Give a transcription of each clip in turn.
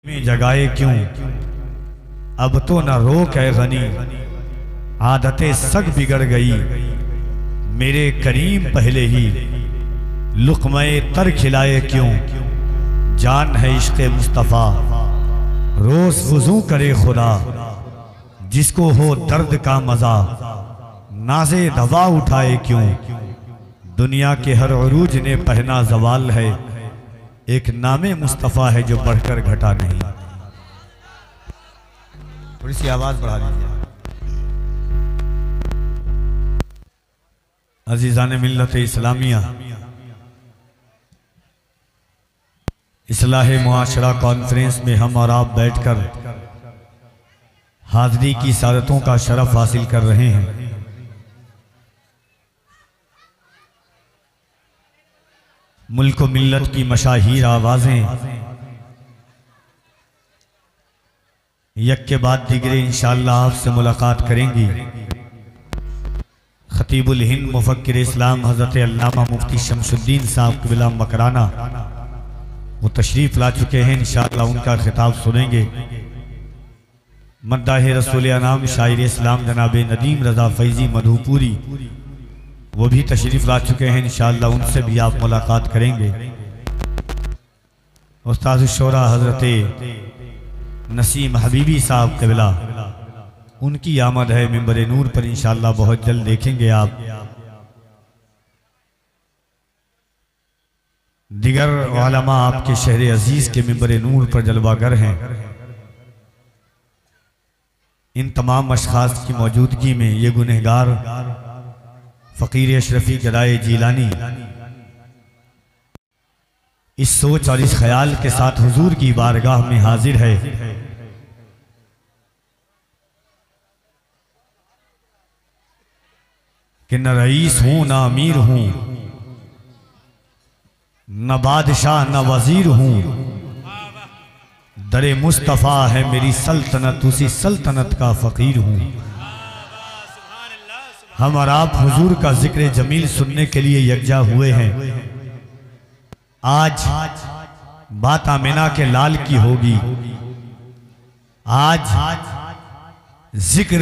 में जगाए क्यों, अब तो न रोक है गनी, आदतें सग बिगड़ गई, मेरे करीम पहले ही लुक़्मे तर खिलाए क्यों। जान है इश्क़ मुस्तफ़ा, रोज़ वुज़ू करे खुदा, जिसको हो दर्द का मज़ा, नाज़े दवा उठाए क्यों। दुनिया के हर उरूज ने पहना ज़वाल है, एक नामे मुस्तफ़ा है जो बढ़कर घटा नहीं। थोड़ी सी आवाज़ बढ़ा लीजिए। अज़ीज़ान मिल्लत इस्लामिया, इस्लाह मुआशरा कॉन्फ्रेंस में हम और आप बैठकर हाज़री की सादतों का शरफ हासिल कर रहे हैं। मुल्क मिल्लत की मशाहीर आवाज़ें यक के बाद दिगरे इंशाअल्लाह आपसे मुलाकात करेंगी। खतीबुल हिंद मुफक्किर इस्लाम हज़रत अल्लामा मुफ्ती शमसुद्दीन साहब क़िबला मकराना वो तशरीफ़ ला चुके हैं, इंशाअल्लाह उनका खिताब सुनेंगे। मद्दाह रसूल अनाम शायर इस्लाम जनाब नदीम रज़ा फैज़ी मधुपुरी वो भी तशरीफ़ ला चुके हैं, इंशाअल्लाह उनसे भी आप मुलाकात करेंगे। उस्ताद शोरा हज़रत नसीम हबीबी साहब क़िबला, उनकी आमद है मिंबर नूर पर, इंशाअल्लाह बहुत जल्द देखेंगे आप। दिगर उलमा आपके शहर अजीज के मिंबर नूर पर जलवागर हैं। इन तमाम अशखास की मौजूदगी में ये गुनहगार फ़कीर अशरफी गदाए जीलानी इस सोच और इस ख्याल के साथ हुजूर की बारगाह में हाजिर है कि न रईस हूं न अमीर हूं, न बादशाह न वजीर हूं, दरे मुस्तफ़ा है मेरी सल्तनत, उसी सल्तनत का फ़कीर हूं। हम और आप हुजूर का जिक्र जमील सुनने के लिए यकजा हुए हैं। आज बात आमिना के लाल की होगी, आज जिक्र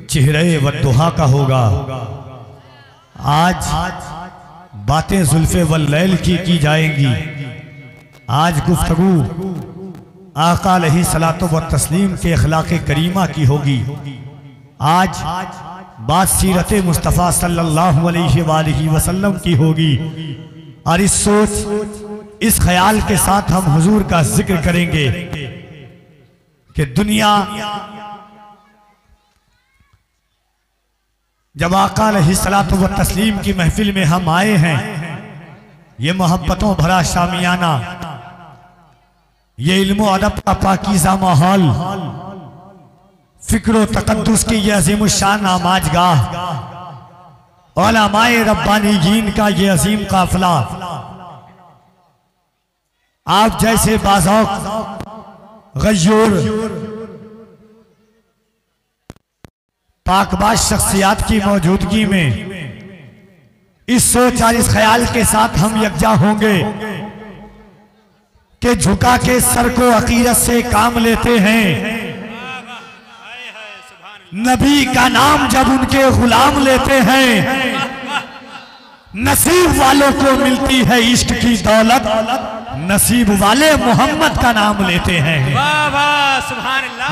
चेहरे वद्दुहा का होगा, आज बातें जुल्फे वल्लैल की जाएंगी, आज गुफ्तगू आका अलैहिस्सलातु व तस्लीम के अखलाक़े करीमा की होगी, आज बात सीरत मुस्तफ़ा सल्लल्लाहु अलैहि वसल्लम की होगी। और इस सोच इस ख्याल के साथ हम हुजूर का जिक्र करेंगे कि दुनिया जब आका अलैहिस्सलातु व तस्लीम की महफिल में हम आए हैं, ये मोहब्बतों भरा शामियाना, ये इल्म अदब का पाकीज़ा माहौल, फिक्र तक़द्दुस की ये अज़ीमुश्शान आमाजगाह, उलमाए रब्बानीयीन का ये अजीम काफिला, आप जैसे बाज़ौक़ गय्यूर पाकबाज शख्सियात की मौजूदगी में इस सोच और इस ख्याल के साथ हम यकजा होंगे कि झुका के सर को अकीदत से काम लेते हैं। नबी का नाम जब उनके गुलाम लेते हैं, नसीब वालों को मिलती है इश्क की दौलत, नसीब वाले मोहम्मद का नाम लेते हैं।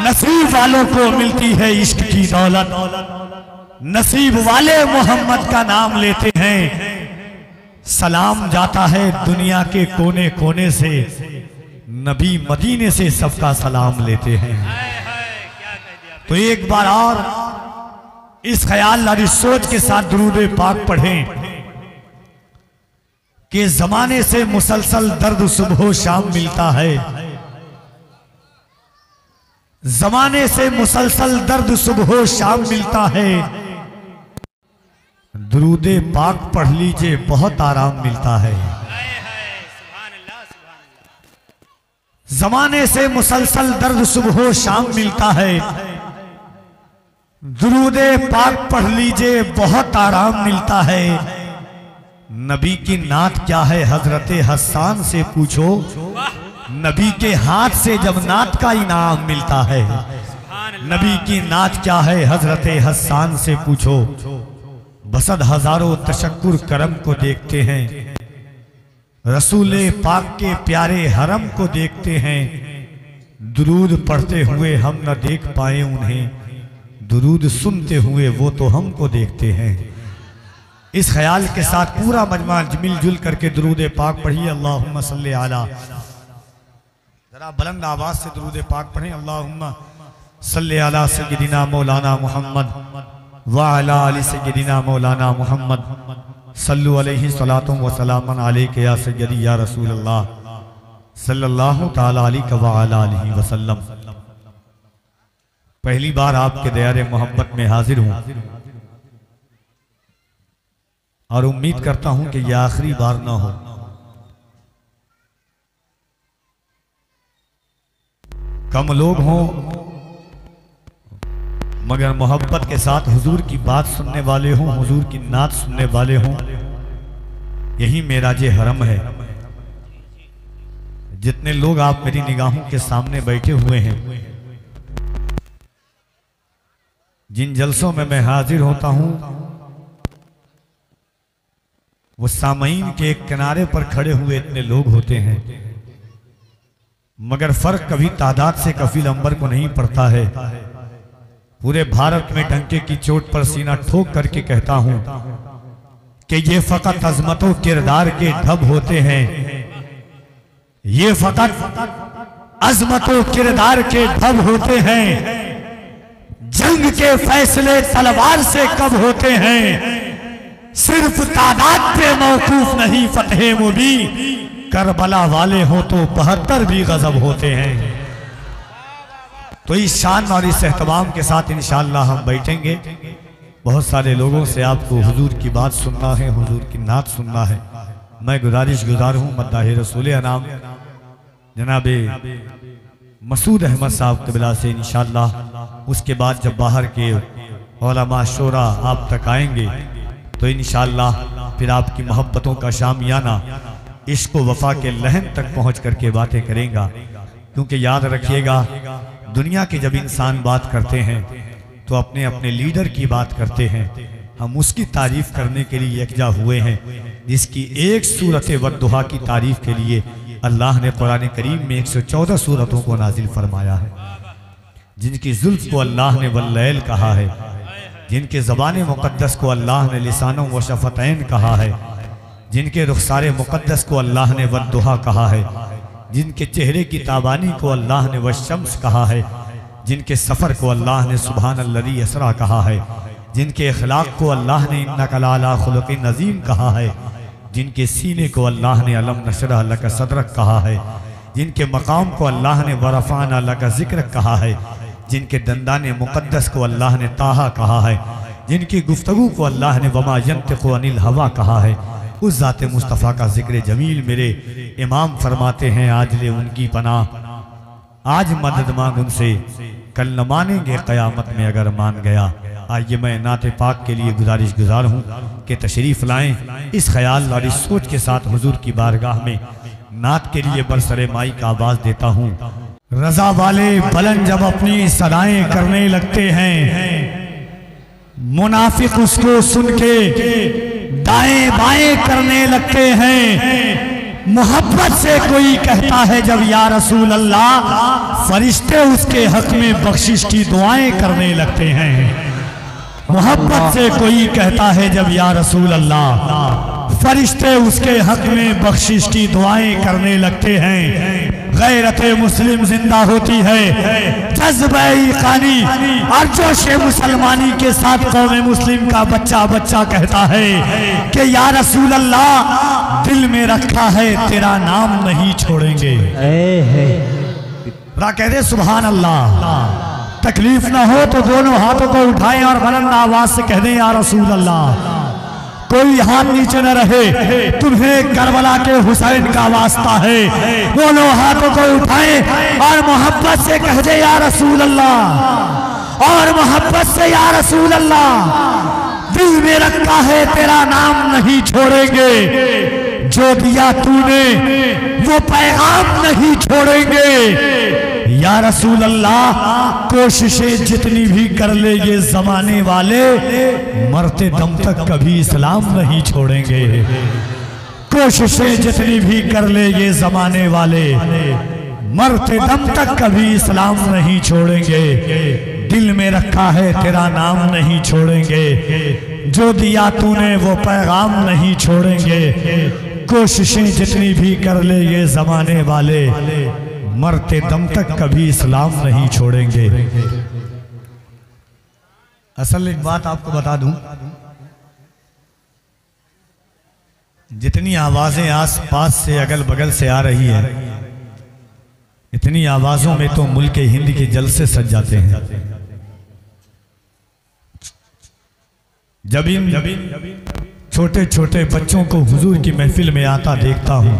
नसीब वालों को मिलती है इश्क की दौलत, नसीब वाले मोहम्मद का नाम लेते हैं। सलाम जाता है दुनिया के कोने कोने से, नबी मदीने से सबका सलाम लेते हैं। तो एक बार और इस ख्याल और इस सोच के साथ दुरूद पाक पढ़ें कि जमाने से मुसलसल दर्द सुबह शाम मिलता है, जमाने से मुसलसल दर्द सुबह शाम मिलता है। दुरूद पाक पढ़ लीजिए बहुत आराम मिलता है। जमाने से मुसलसल दर्द सुबह शाम मिलता है, दुरूद पाक पढ़ लीजिए बहुत आराम मिलता है। नबी की नात क्या है हजरत हसन से पूछो, नबी के हाथ से जब नात का इनाम मिलता है, नबी की नात क्या है हजरत हसन से पूछो। बसद हजारों तशक्कुर करम को देखते हैं, रसूले पाक के प्यारे हरम को देखते हैं। दुरूद पढ़ते हुए हम न देख पाए उन्हें, दुरूद सुनते हुए वो तो हमको देखते हैं। इस ख्याल के साथ पूरा मजमा मिलजुल करके दुरूद पाक पढ़िए। अल्लाहुम्मा सल्ली अला, जरा बुलंद आवाज से दुरूद पाक पढ़ें। अल्लाहुम्मा सल्ली अला सय्यदिना मौलाना मोहम्मद व अला आलि सय्यदिना मौलाना मोहम्मद सल्लु अलैहि सलातुम व सलामन अलैका या सय्यदी या रसूल अल्लाह सल्लल्लाहु तआला अलैहि व अला आलिहि वसल्लम। पहली बार आपके दयारे मोहब्बत में हाजिर हूं और उम्मीद करता हूं कि यह आखिरी बार ना हो। कम लोग हों मगर मोहब्बत के साथ हुजूर की बात सुनने वाले हों, हुजूर की नात सुनने वाले हों, यही मेराजे हरम है। जितने लोग आप मेरी निगाहों के सामने बैठे हुए हैं, जिन जलसों में मैं हाजिर होता हूं, वो सामईन के एक किनारे पर खड़े हुए इतने लोग होते हैं, मगर फर्क कभी तादाद से कफील अंबर को नहीं पड़ता है। पूरे भारत में डंके की चोट पर सीना ठोक करके कहता हूं कि ये फकत अजमतों किरदार के ढब होते हैं, ये फकत अजमतों किरदार के ढब होते हैं। जंग के फैसले तलवार से कब होते हैं, सिर्फ तादाद पे मौकूफ नहीं फतह मुबी, करबला वाले हो तो 72 भी गजब होते हैं। तो इस शान और इस एहतमाम के साथ इंशाअल्लाह हम बैठेंगे। बहुत सारे लोगों से आपको हुजूर की बात सुनना है, हुजूर की नात सुनना है। मैं गुजारिश हूँ मद्दाह रसूल अनाम जनाबे मसूद अहमद साहब क़िबला से इंशाअल्लाह। उसके बाद जब बाहर के उलमा शोरा आप तक आएंगे तो इंशाअल्लाह फिर आपकी मोहब्बतों का शामियाना इश्क व वफा के लहन तक पहुँच करके बातें करेगा। क्योंकि याद रखिएगा, दुनिया के जब इंसान बात करते हैं तो अपने अपने लीडर की बात करते हैं। हम उसकी तारीफ करने के लिए यकजा हुए हैं जिसकी एक सूरत वद्दुहा की तारीफ के लिए अल्लाह ने कुरान करीम में 114 सूरतों को नाजिल फरमाया है। जिनकी जुल्फ को अल्लाह ने वल्लैल कहा है, जिनके ज़बान मुक़द्दस को अल्लाह ने लिसानों व शफ़तैन कहा है, जिनके रुखसारे मुक़द्दस को अल्लाह ने वद्दुहा कहा है, जिनके चेहरे की ताबानी को अल्लाह ने वशम्स कहा है, जिनके सफ़र को अल्लाह ने सुब्हानल्लज़ी असरा कहा है, जिनके अखलाक को अल्लाह ने इन्नका लअला खुलुक़िन अज़ीम कहा है, जिनके सीने को अल्लाह ने अलम नशरह लका सदरक कहा है, जिनके मकाम को अल्लाह ने वरफ़अना लका ज़िक्रक कहा है, जिनके दंदान मुक़द्दस को अल्लाह ने ताहा कहा है, जिनकी गुफ्तगू को अल्लाह ने वमा यंतिक़ु अनिल हवा कहा है, उस ज़ात मुस्तफ़ा का जिक्र जमील मेरे इमाम फरमाते हैं, आज ले उनकी पनाह, आज मदद मांग उनसे, कल न मानेंगे क़यामत में अगर मान गया। आइए मैं नाते पाक के लिए गुजार हूँ कि तशरीफ़ लाएं। इस ख्याल और इस सोच के साथ हुजूर की बारगाह में नात के लिए बरसरे माई का आवाज़ देता हूँ। रजा वाले बुलंद जब अपनी सदाएं करने लगते हैं, मुनाफिक उसको सुन के दाएं बाएं करने लगते हैं। मोहब्बत से कोई कहता है जब या रसूल अल्लाह, फरिश्ते उसके हक में बख्शिश की दुआएं करने लगते हैं। मोहब्बत से कोई कहता है जब या रसूल अल्लाह, फरिश्ते उसके हक में बख्शिश की दुआएं करने लगते हैं। गैरत मुस्लिम जिंदा होती है, जज्बे खानी और जोश मुसलमानी के साथ कौम मुस्लिम का बच्चा बच्चा कहता है कि या रसूल अल्लाह, दिल में रखा है तेरा नाम नहीं छोड़ेंगे। कह दे सुभान अल्लाह। तकलीफ ना हो तो दोनों हाथों को उठाएं और बुलंद आवाज से कह दें या रसूल अल्लाह। कोई हाथ नीचे न रहे, तुम्हें करबला के हुसैन का वास्ता है। दोनों हाथों को उठाएं और मोहब्बत से कह दे या रसूल अल्लाह, और मोहब्बत से या रसूल अल्लाह, दिल में रखा है तेरा नाम नहीं छोड़ेंगे। जो दिया तूने वो पैगाम नहीं छोड़ेंगे। या रसूल अल्लाह, कोशिशें जितनी भी कर ले ये जमाने वाले, मरते दम तक कभी इस्लाम नहीं छोड़ेंगे। कोशिशें जितनी भी कर ले ये जमाने वाले, मरते दम तक कभी इस्लाम नहीं छोड़ेंगे। दिल में रखा है तेरा नाम नहीं छोड़ेंगे। जो दिया तूने वो पैगाम नहीं छोड़ेंगे। कोशिशें जितनी भी कर ले ये जमाने वाले, मरते दम तक कभी इस्लाम नहीं छोड़ेंगे। असल एक बात आपको बता दूं, जितनी आवाजें आस पास से अगल बगल से आ रही है, इतनी आवाजों में तो मुल्क हिंद के जलसे सज जाते हैं। जब इन छोटे छोटे बच्चों को हुजूर की महफिल में आता देखता हूं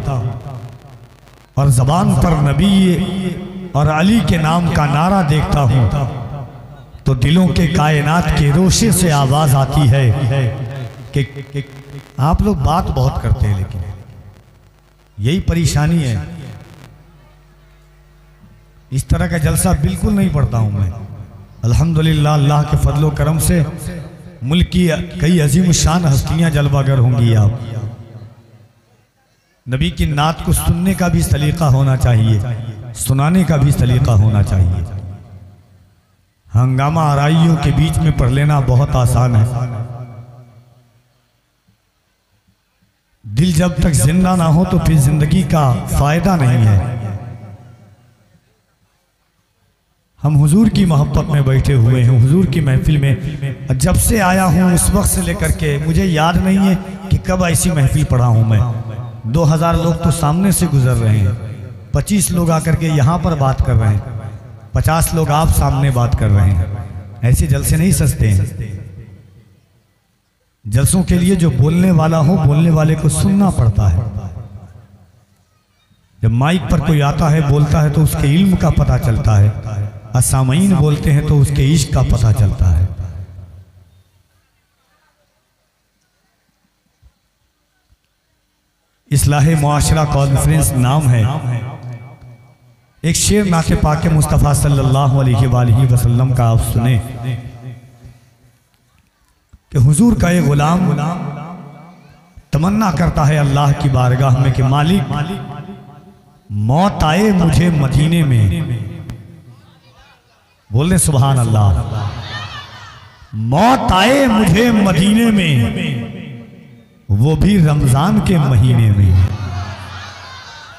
और जबान पर नबी और अली के नाम का नारा देखता हूं, तो दिलों के कायनात के रोशे से आवाज आती है कि आप लोग बात बहुत करते हैं, लेकिन यही परेशानी है। इस तरह का जलसा बिल्कुल नहीं पढ़ता हूं मैं। अल्हम्दुलिल्लाह, अल्लाह के फजलो करम से मुल्क की कई अजीम शान हस्तियां जलवागर होंगी। आप नबी की नात को सुनने का भी सलीका होना चाहिए, सुनाने का भी सलीका होना चाहिए। हंगामा आराइयों के बीच में पढ़ लेना बहुत आसान है। दिल जब तक जिंदा ना हो तो फिर जिंदगी का फायदा नहीं है। हम हुजूर की मोहब्बत में बैठे हुए हैं, हुजूर की महफिल में। जब से आया हूँ उस वक्त से लेकर के मुझे याद नहीं है कि कब ऐसी महफिल पढ़ा हूँ मैं। 2000 लोग तो सामने से गुजर रहे हैं, 25 लोग आकर के यहाँ पर बात कर रहे हैं, 50 लोग आप सामने बात कर रहे हैं। ऐसे जलसे नहीं सजते हैं। जलसों के लिए जो बोलने वाला हो, बोलने वाले को सुनना पड़ता है। जब माइक पर कोई आता है, बोलता है, तो उसके इल्म का पता चलता है। असामीन बोलते हैं तो उसके इश्क का पता चलता है। इस्लाहे मुआशरा कॉन्फ्रेंस नाम है। एक शेर नाते पाके मुस्तफ़ा सल्लल्लाहु अलैहि वसल्लम का आप सुने कि हुजूर का एक गुलाम तमन्ना करता है अल्लाह की बारगाह में कि मालिक, मौत आए मुझे मदीने में। बोल रहे सुभान अल्लाह। मौत आए मुझे मदीने में, वो भी रमजान के महीने में।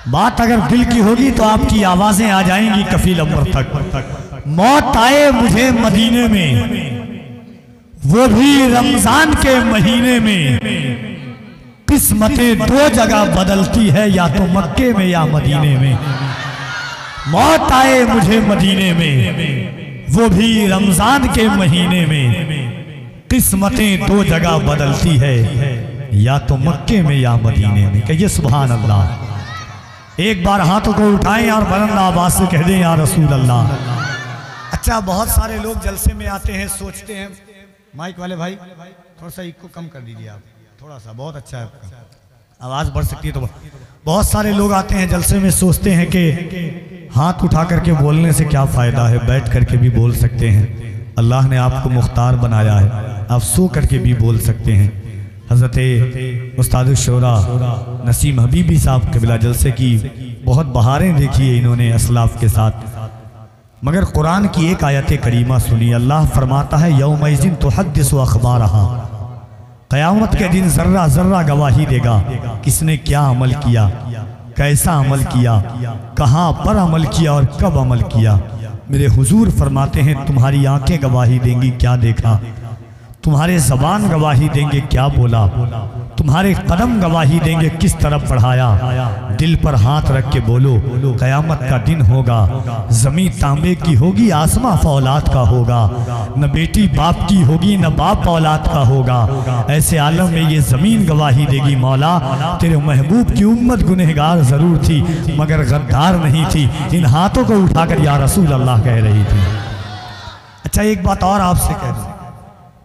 बात अगर दिल की होगी तो आपकी आवाजें आ जाएंगी कफील अमर तक। मौत आए मुझे मदीने में, वो भी रमजान के महीने में। किस्मतें दो जगह बदलती है, या तो मक्के में या मदीने में। मौत आए मुझे मदीने में, वो भी रमजान के महीने में। किस्मतें दो जगह बदलती है, या तो मक्के में या मदीने में। कहिए सुभान अल्लाह। एक बार हाथों को उठाएं और बुलंद आवाज से कह दें या रसूल अल्लाह। अच्छा, बहुत सारे लोग जलसे में आते हैं, सोचते हैं, माइक वाले भाई थोड़ा सा इको कम कर दीजिए आप, थोड़ा सा, बहुत अच्छा है आपका, आवाज बढ़ सकती है। तो बहुत सारे लोग आते हैं जलसे में, सोचते हैं कि हाथ उठा करके बोलने से क्या फायदा है, बैठ करके भी बोल सकते हैं। अल्लाह ने आपको मुख्तार बनाया है, आप सो करके भी बोल सकते हैं। हज़रत उस्ताद शोरा नसीम हबीबी साहब क़िबला जलसे की बहुत बहारें देखी है इन्होंने असलाफ के साथ, मगर कुरान की एक आयत करीमा सुनी। अल्लाह फरमाता है यौमइज़िन तुहद्दिसु अख़बारहा, क़यामत के दिन जर्रा जर्रा गवाही देगा किसने क्या अमल किया, कैसा अमल किया, कहाँ पर अमल किया और कब अमल किया। मेरे हुजूर फरमाते हैं तुम्हारी आंखें गवाही देंगी क्या देखा, तुम्हारे ज़बान गवाही देंगे क्या बोला, तुम्हारे कदम गवाही देंगे किस तरफ बढ़ाया। दिल पर हाथ रख के बोलो, क़यामत का दिन होगा, ज़मीन तांबे की होगी, आसमां फौलाद का होगा, न बेटी बाप की होगी न बाप औलाद का होगा। ऐसे आलम में ये ज़मीन गवाही देगी मौला तेरे महबूब की उम्मत गुनहगार ज़रूर थी मगर गद्दार नहीं थी। इन हाथों को उठाकर या रसूल अल्लाह कह रही थी। अच्छा, एक बात और आपसे कह दूं,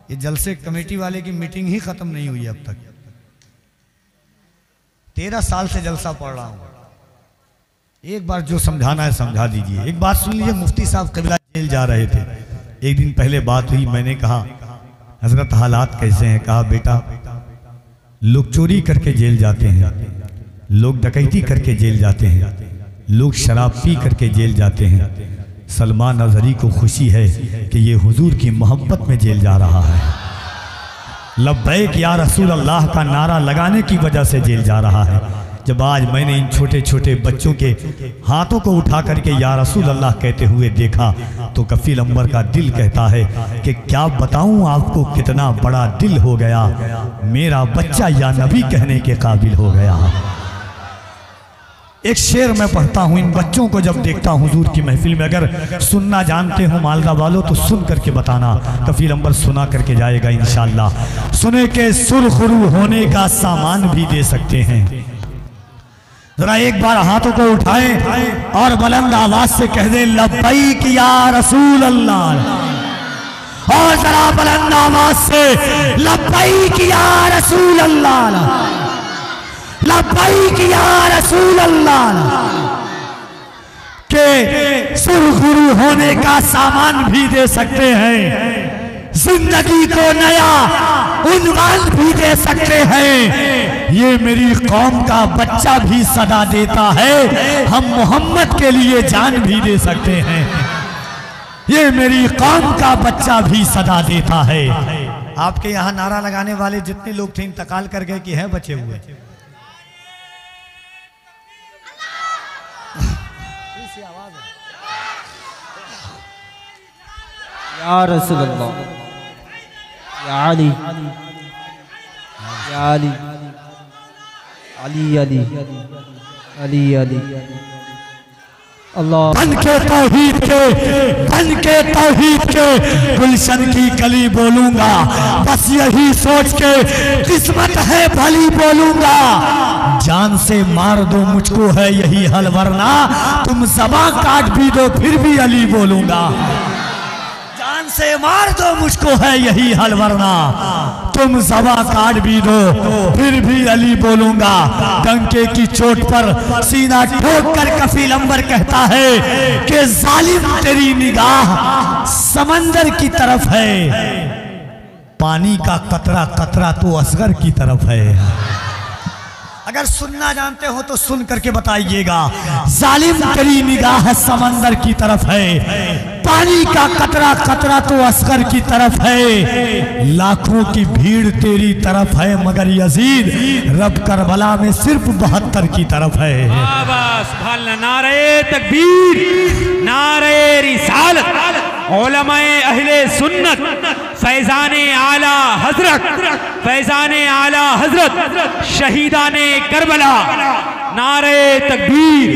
ये जलसे कमेटी वाले की मीटिंग ही ख़त्म नहीं हुई अब तक। 13 साल से जलसा पढ़ रहा हूँ, एक बार जो समझाना है समझा दीजिए। एक बात सुन लीजिए, मुफ्ती साहब कबीला जेल जा रहे थे, एक दिन पहले बात हुई, मैंने कहा हजरत हालात कैसे हैं? कहा बेटा लोग चोरी करके जेल जाते हैं, लोग डकैती करके जेल जाते हैं, लोग शराब पी करके जेल जाते हैं। सलमान अजहरी को खुशी है कि ये हुजूर की मोहब्बत में जेल जा रहा है। लब्बैक या रसूल अल्लाह का नारा लगाने की वजह से जेल जा रहा है। जब आज मैंने इन छोटे छोटे बच्चों के हाथों को उठा करके या रसूल अल्लाह कहते हुए देखा तो कफील अंबर का दिल कहता है कि क्या बताऊं आपको कितना बड़ा दिल हो गया, मेरा बच्चा या नबी कहने के काबिल हो गया। एक शेर मैं पढ़ता हूँ, इन बच्चों को जब देखता हूँ हुजूर की महफिल में, अगर सुनना जानते हो मालदा वालों तो सुन करके बताना, कफील अंबर सुना करके जाएगा इंशाअल्लाह। सुने के सुरखरू होने का सामान भी दे सकते हैं। जरा एक बार हाथों को उठाएं और बुलंद आवाज से कह दे लब्बैक या रसूल अल्लाह, और जरा बुलंद आवाज से लब्बैक या रसूल अल्लाह, लब्बैक या रसूल अल्लाह। के सुरखरू होने का सामान भी दे सकते हैं, जिंदगी को नया उन्वान भी दे सकते हैं। ये मेरी कौम का बच्चा भी सदा देता है, हम मोहम्मद के लिए जान भी दे सकते हैं। ये मेरी कौम का बच्चा भी सदा देता है। आपके यहाँ नारा लगाने वाले जितने लोग थे इंतकाल कर गए कि हैं बचे हुए? या रसूल अल्लाह, या अली, या अली, अली अली अली अली अल्लाह। बन के तौहीद के गुलशन की कली बोलूंगा, बस यही सोच के किस्मत है भली बोलूंगा। जान से मार दो मुझको है यही हल, वरना तुम ज़बान काट भी दो फिर भी अली बोलूंगा। जान से मार दो मुझको है यही हल, वरना तुम ज़बान काट भी दो फिर भी अली बोलूंगा। डंके की चोट पर सीना ठोक कर कफील अंबर कहता है कि जालिम तेरी निगाह समंदर की तरफ है, पानी का कतरा कतरा तो असगर की तरफ है। अगर सुनना जानते हो तो सुन करके बताइएगा। जालिम तेरी निगाह समंदर की तरफ है, पानी का कतरा कतरा तो असगर की तरफ है। लाखों की भीड़ तेरी तरफ है, मगर यजीद रब करबला में सिर्फ 72 की तरफ है। नारे तकबीर, नारे रिसालत, उलमाए अहले सुन्नत, फैजाने आला हजरत, फैजाने आला हजरत, शहीदाने करबला, नारे तकबीर,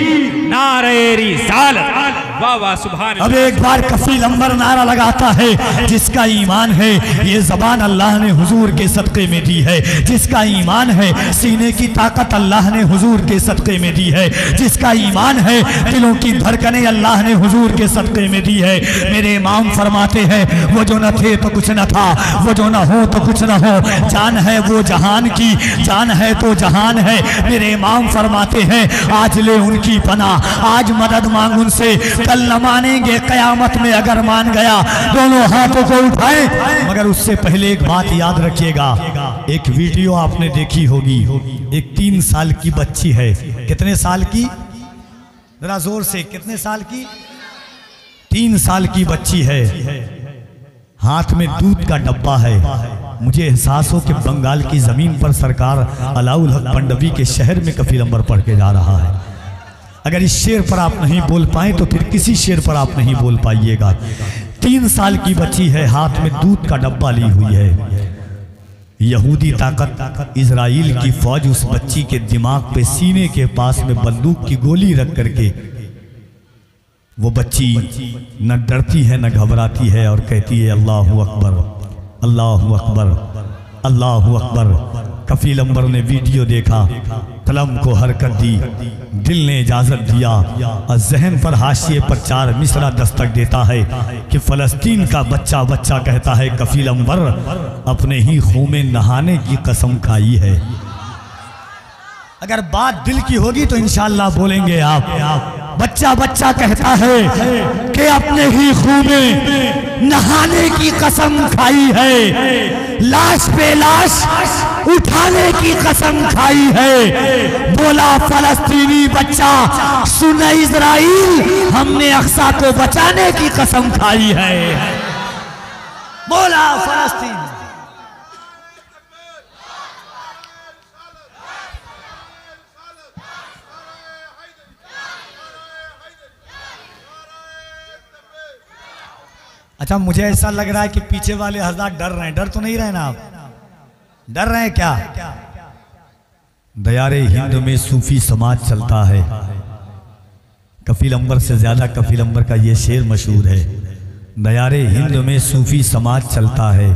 नारे रिसालत। वाह वाह सुभान। अब एक बार कफील अंबर नारा लगाता है, जिसका ईमान है ये जबान अल्लाह ने हुजूर के सदक़े में दी है, जिसका ईमान है सीने की ताकत अल्लाह ने हुजूर के सदक़े में दी है, जिसका ईमान है दिलों की धड़कनें अल्लाह ने हुजूर के सदक़े में दी है। मेरे इमाम फरमाते हैं वो जो न थे तो कुछ न था, वो जो न हो तो कुछ न हो, जान है वो जहान की, जान है तो जहान है। मेरे इमाम फरमाते हैं आज ले उनकी पनाह, आज मदद मांग उनसे, कल न मानेंगे कयामत में अगर मान गया। दोनों हाथों को उठाएं। मगर उससे पहले एक बात याद रखिएगा, एक वीडियो आपने देखी होगी, एक 3 साल की बच्ची है। कितने साल की? जरा जोर से, कितने साल की? 3 साल की बच्ची है, हाथ में दूध का डब्बा है। मुझे एहसास हो कि बंगाल की जमीन पर सरकार अलाउल हक पंडवी के शहर में कफील अंबर पढ़ के जा रहा है। अगर इस शेर पर आप नहीं बोल पाए तो फिर किसी शेर पर आप नहीं बोल पाइएगा। 3 साल की बच्ची है, हाथ में दूध का डब्बा ली हुई है। यहूदी ताकत इजराइल की फौज उस बच्ची के दिमाग पे सीने के पास में बंदूक की गोली रख करके वो बच्ची न डरती है न घबराती है और कहती है अल्लाहु अकबर, अल्लाहु अकबर, अल्लाहु अकबर। कफील अंबर ने वीडियो देखा, कलम को हरकत दी, दिल ने इजाजत दिया और जहन पर हाशिए पर 4 मिसरा दस्तक देता है कि फलस्तीन का बच्चा बच्चा कहता है कफील अंबर अपने ही खून में नहाने की कसम खाई है। अगर बात दिल की होगी तो इंशाअल्लाह बोलेंगे आप। बच्चा बच्चा कहता है कि अपने ही खून में नहाने की कसम खाई है, लाश पे लाश उठाने की कसम खाई है। बोला फलस्तीनी बच्चा सुन इजराइल, हमने अक्सा को बचाने की कसम खाई है। बोला फलस्तीन। अच्छा, मुझे ऐसा लग रहा है कि पीछे वाले हजरात डर रहे हैं। डर तो नहीं रहे ना आप? डर रहे हैं क्या? दयारे हिंद में सूफी समाज चलता है। कफील अंबर से ज्यादा कफील अंबर का ये शेर मशहूर है। दयारे हिंद में सूफी समाज चलता है,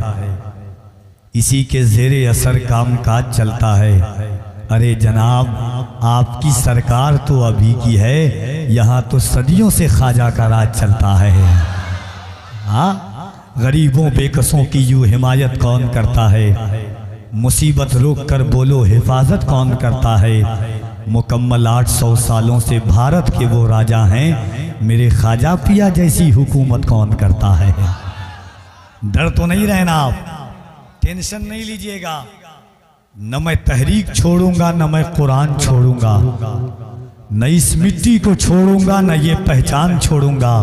इसी के जेरे असर काम काज चलता है। अरे जनाब, आपकी सरकार तो अभी की है, यहाँ तो सदियों से ख्वाजा का राज चलता है। हाँ, गरीबों बेकसों की यूं हिमायत कौन करता है? मुसीबत रोक कर बोलो हिफाजत कौन करता है? मुकम्मल 800 सालों से भारत के वो राजा हैं, मेरे ख्वाजा पिया जैसी हुकूमत कौन करता है? डर तो नहीं रहना आप, टेंशन नहीं लीजिएगा। न मैं तहरीक छोड़ूंगा, न मैं कुरान छोड़ूंगा, न इस मिट्टी को छोड़ूंगा, न ये पहचान छोड़ूंगा।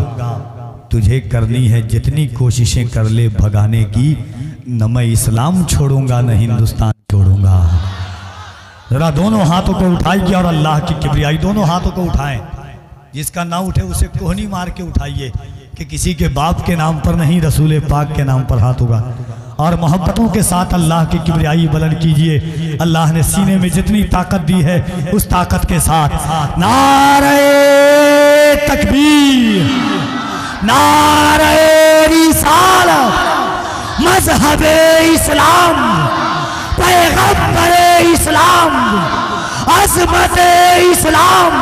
तुझे करनी है जितनी कोशिशें कर ले भगाने की, न मैं इस्लाम छोड़ूंगा, न हिंदुस्तान छोड़ूंगा। जरा दोनों हाथों को उठाइए और अल्लाह की किबरियाई दोनों हाथों को उठाएं। जिसका ना उठे उसे कोहनी मार के उठाइए कि किसी के बाप के नाम पर नहीं, रसूल पाक के नाम पर हाथ होगा। और मोहब्बतों के साथ अल्लाह की किबरियाई बुलंद कीजिए। अल्लाह ने सीने में जितनी ताकत दी है उस ताकत के साथ नारे तकबीर, नारे रिसालत, मज़हबे इस्लाम, पैगंबरे इस्लाम, अज़मते इस्लाम,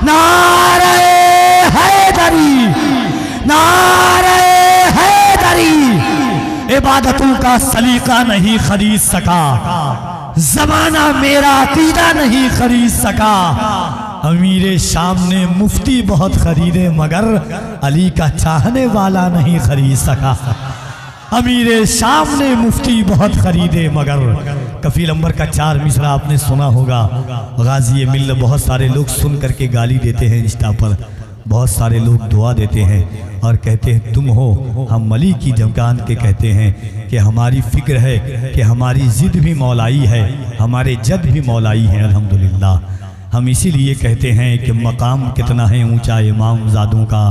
नारे हैदरी, नारे हैदरी। इबादतों का सलीका नहीं खरीद सका, जमाना मेरा अकीदा नहीं खरीद सका। अमीरे शाम ने मुफ्ती बहुत खरीदे मगर अली का चाहने वाला नहीं खरीद सका। अमीरे शाम ने मुफ्ती बहुत खरीदे मगर, कफील अंबर का 4 मिसरा आपने सुना होगा। गाजी मिल बहुत सारे लोग सुन करके गाली देते हैं इंस्टा पर, बहुत सारे लोग दुआ देते हैं और कहते हैं तुम हो। हम मली की जमकान के कहते हैं कि हमारी फिक्र है कि हमारी जिद भी मौलाई है, हमारे जद भी मौलाई है अल्हम्दुलिल्लाह। हम इसीलिए कहते हैं कि मकाम कितना है ऊंचा इमाम ज़ादों का,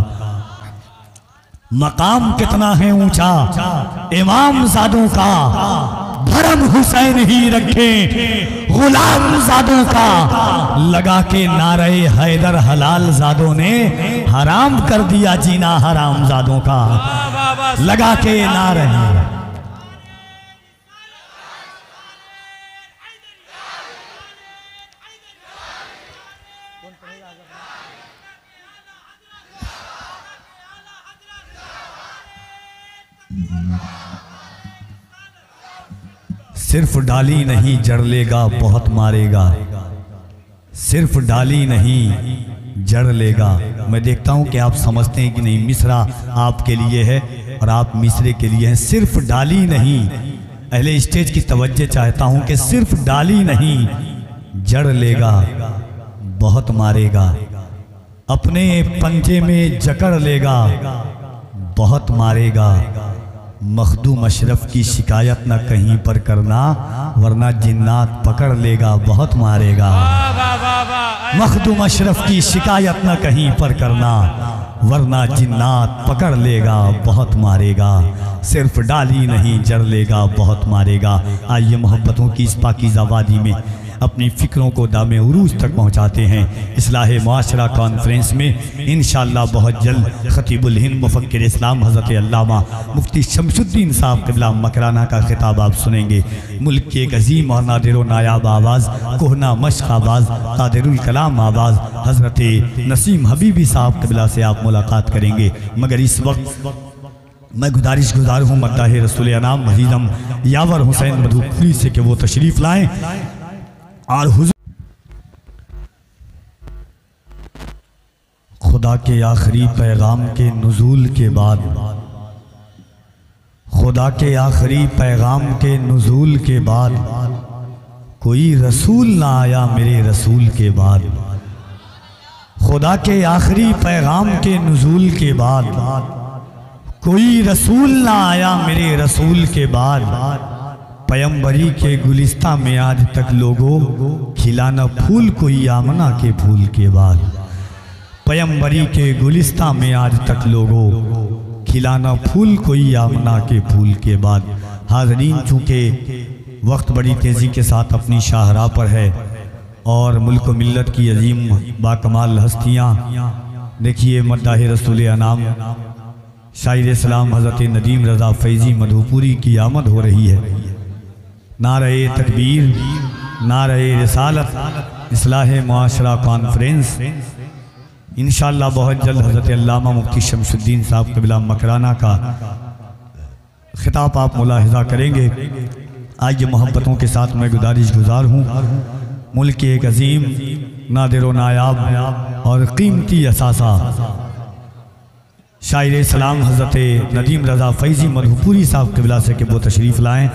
मकाम कितना है ऊंचा इमाम ज़ादों का। भरम हुसैन ही रखे गुलाम ज़ादों का, लगा के नारे हैदर हलाल ज़ादों ने हराम कर दिया जीना हराम ज़ादों का। लगा के नारे सिर्फ डाली नहीं जड़ लेगा बहुत मारेगा, सिर्फ डाली नहीं जड़ लेगा। मैं देखता हूं कि आप समझते हैं कि नहीं, मिसरा आपके लिए है और आप मिसरे के लिए हैं। सिर्फ डाली नहीं, अहले स्टेज की तवज्जो चाहता हूं कि सिर्फ डाली नहीं जड़ लेगा बहुत मारेगा, अपने पंजे में जकड़ लेगा बहुत मारेगा। मखदूम अशरफ की शिकायत न कहीं पर करना वरना जिन्नात पकड़ लेगा बहुत मारेगा। मखदूम अशरफ की शिकायत न कहीं पर करना वरना जिन्नात पकड़ लेगा बहुत मारेगा। सिर्फ डाली नहीं जड़ लेगा बहुत मारेगा। आइए मोहब्बतों की इस पाकीज़ा वादी में अपनी फ़िक्रों को दामे उरूज तक पहुँचाते हैं। इस्लाह मुआशरा कॉन्फ्रेंस में इंशाअल्लाह बहुत जल्द खतीबुल हिंद मुफक्किर इस्लाम हज़रत अल्लामा मुफ्ती शमसुद्दीन साहब क़िबला मकराना का खिताब आप सुनेंगे। मुल्क की एक अजीम और नादिर नायाब आवाज़, कोहना मश्क आवाज़, कादिरुल कलाम आवाज़ हज़रत नसीम हबीबी साहब क़िबला से आप मुलाकात करेंगे। मगर इस वक्त मैं गुजार हूँ मद्दाह रसूल अनाम मजीदम यावर हुसैन मधुपुरी से कि वो तशरीफ़ लाएँ और हुजूर खुदा के आखिरी पैगाम के नुज़ूल के बाद, खुदा के आखिरी पैगाम के नुज़ूल के बाद कोई रसूल ना आया मेरे रसूल के बाद। खुदा के आखिरी पैगाम के नुज़ूल के बाद कोई रसूल ना आया मेरे रसूल के बाद। पैगंबरी के गुलिस्ता में आज तक लोगों खिलाना फूल कोई आमना के फूल के बाद। पैगंबरी के गुलिस्ता में आज तक लोगों खिलाना फूल कोई आमना के फूल के बाद। हाज़रीन, चूँकि वक्त बड़ी तेज़ी के साथ अपनी शाहराह पर है और मुल्क मिल्लत की अजीम बाकमाल हस्तियाँ, देखिए मद्दाह रसूल अनाम शायर इस्लाम हज़रत नदीम रज़ा फैज़ी मधुपुरी की आमद हो रही है। नारे तकबीर, नारे रिसालत, इस्लाह मुआशरा कॉन्फ्रेंस इंशाअल्लाह बहुत जल्द हज़रत अल्लामा मुफ्ती शमसुद्दीन साहब क़िबला मकराना का खिताब आप मुलाहिज़ा करेंगे। आज ये मोहब्बतों के साथ मैं गुजारिश गुजार हूँ, मुल्क के एक अजीम नादिर व नायाब और कीमती असासा शायर इस्लाम हज़रत नदीम रज़ा फैज़ी मधुपुरी साहब क़िबला से कि वो तशरीफ़ लाएँ।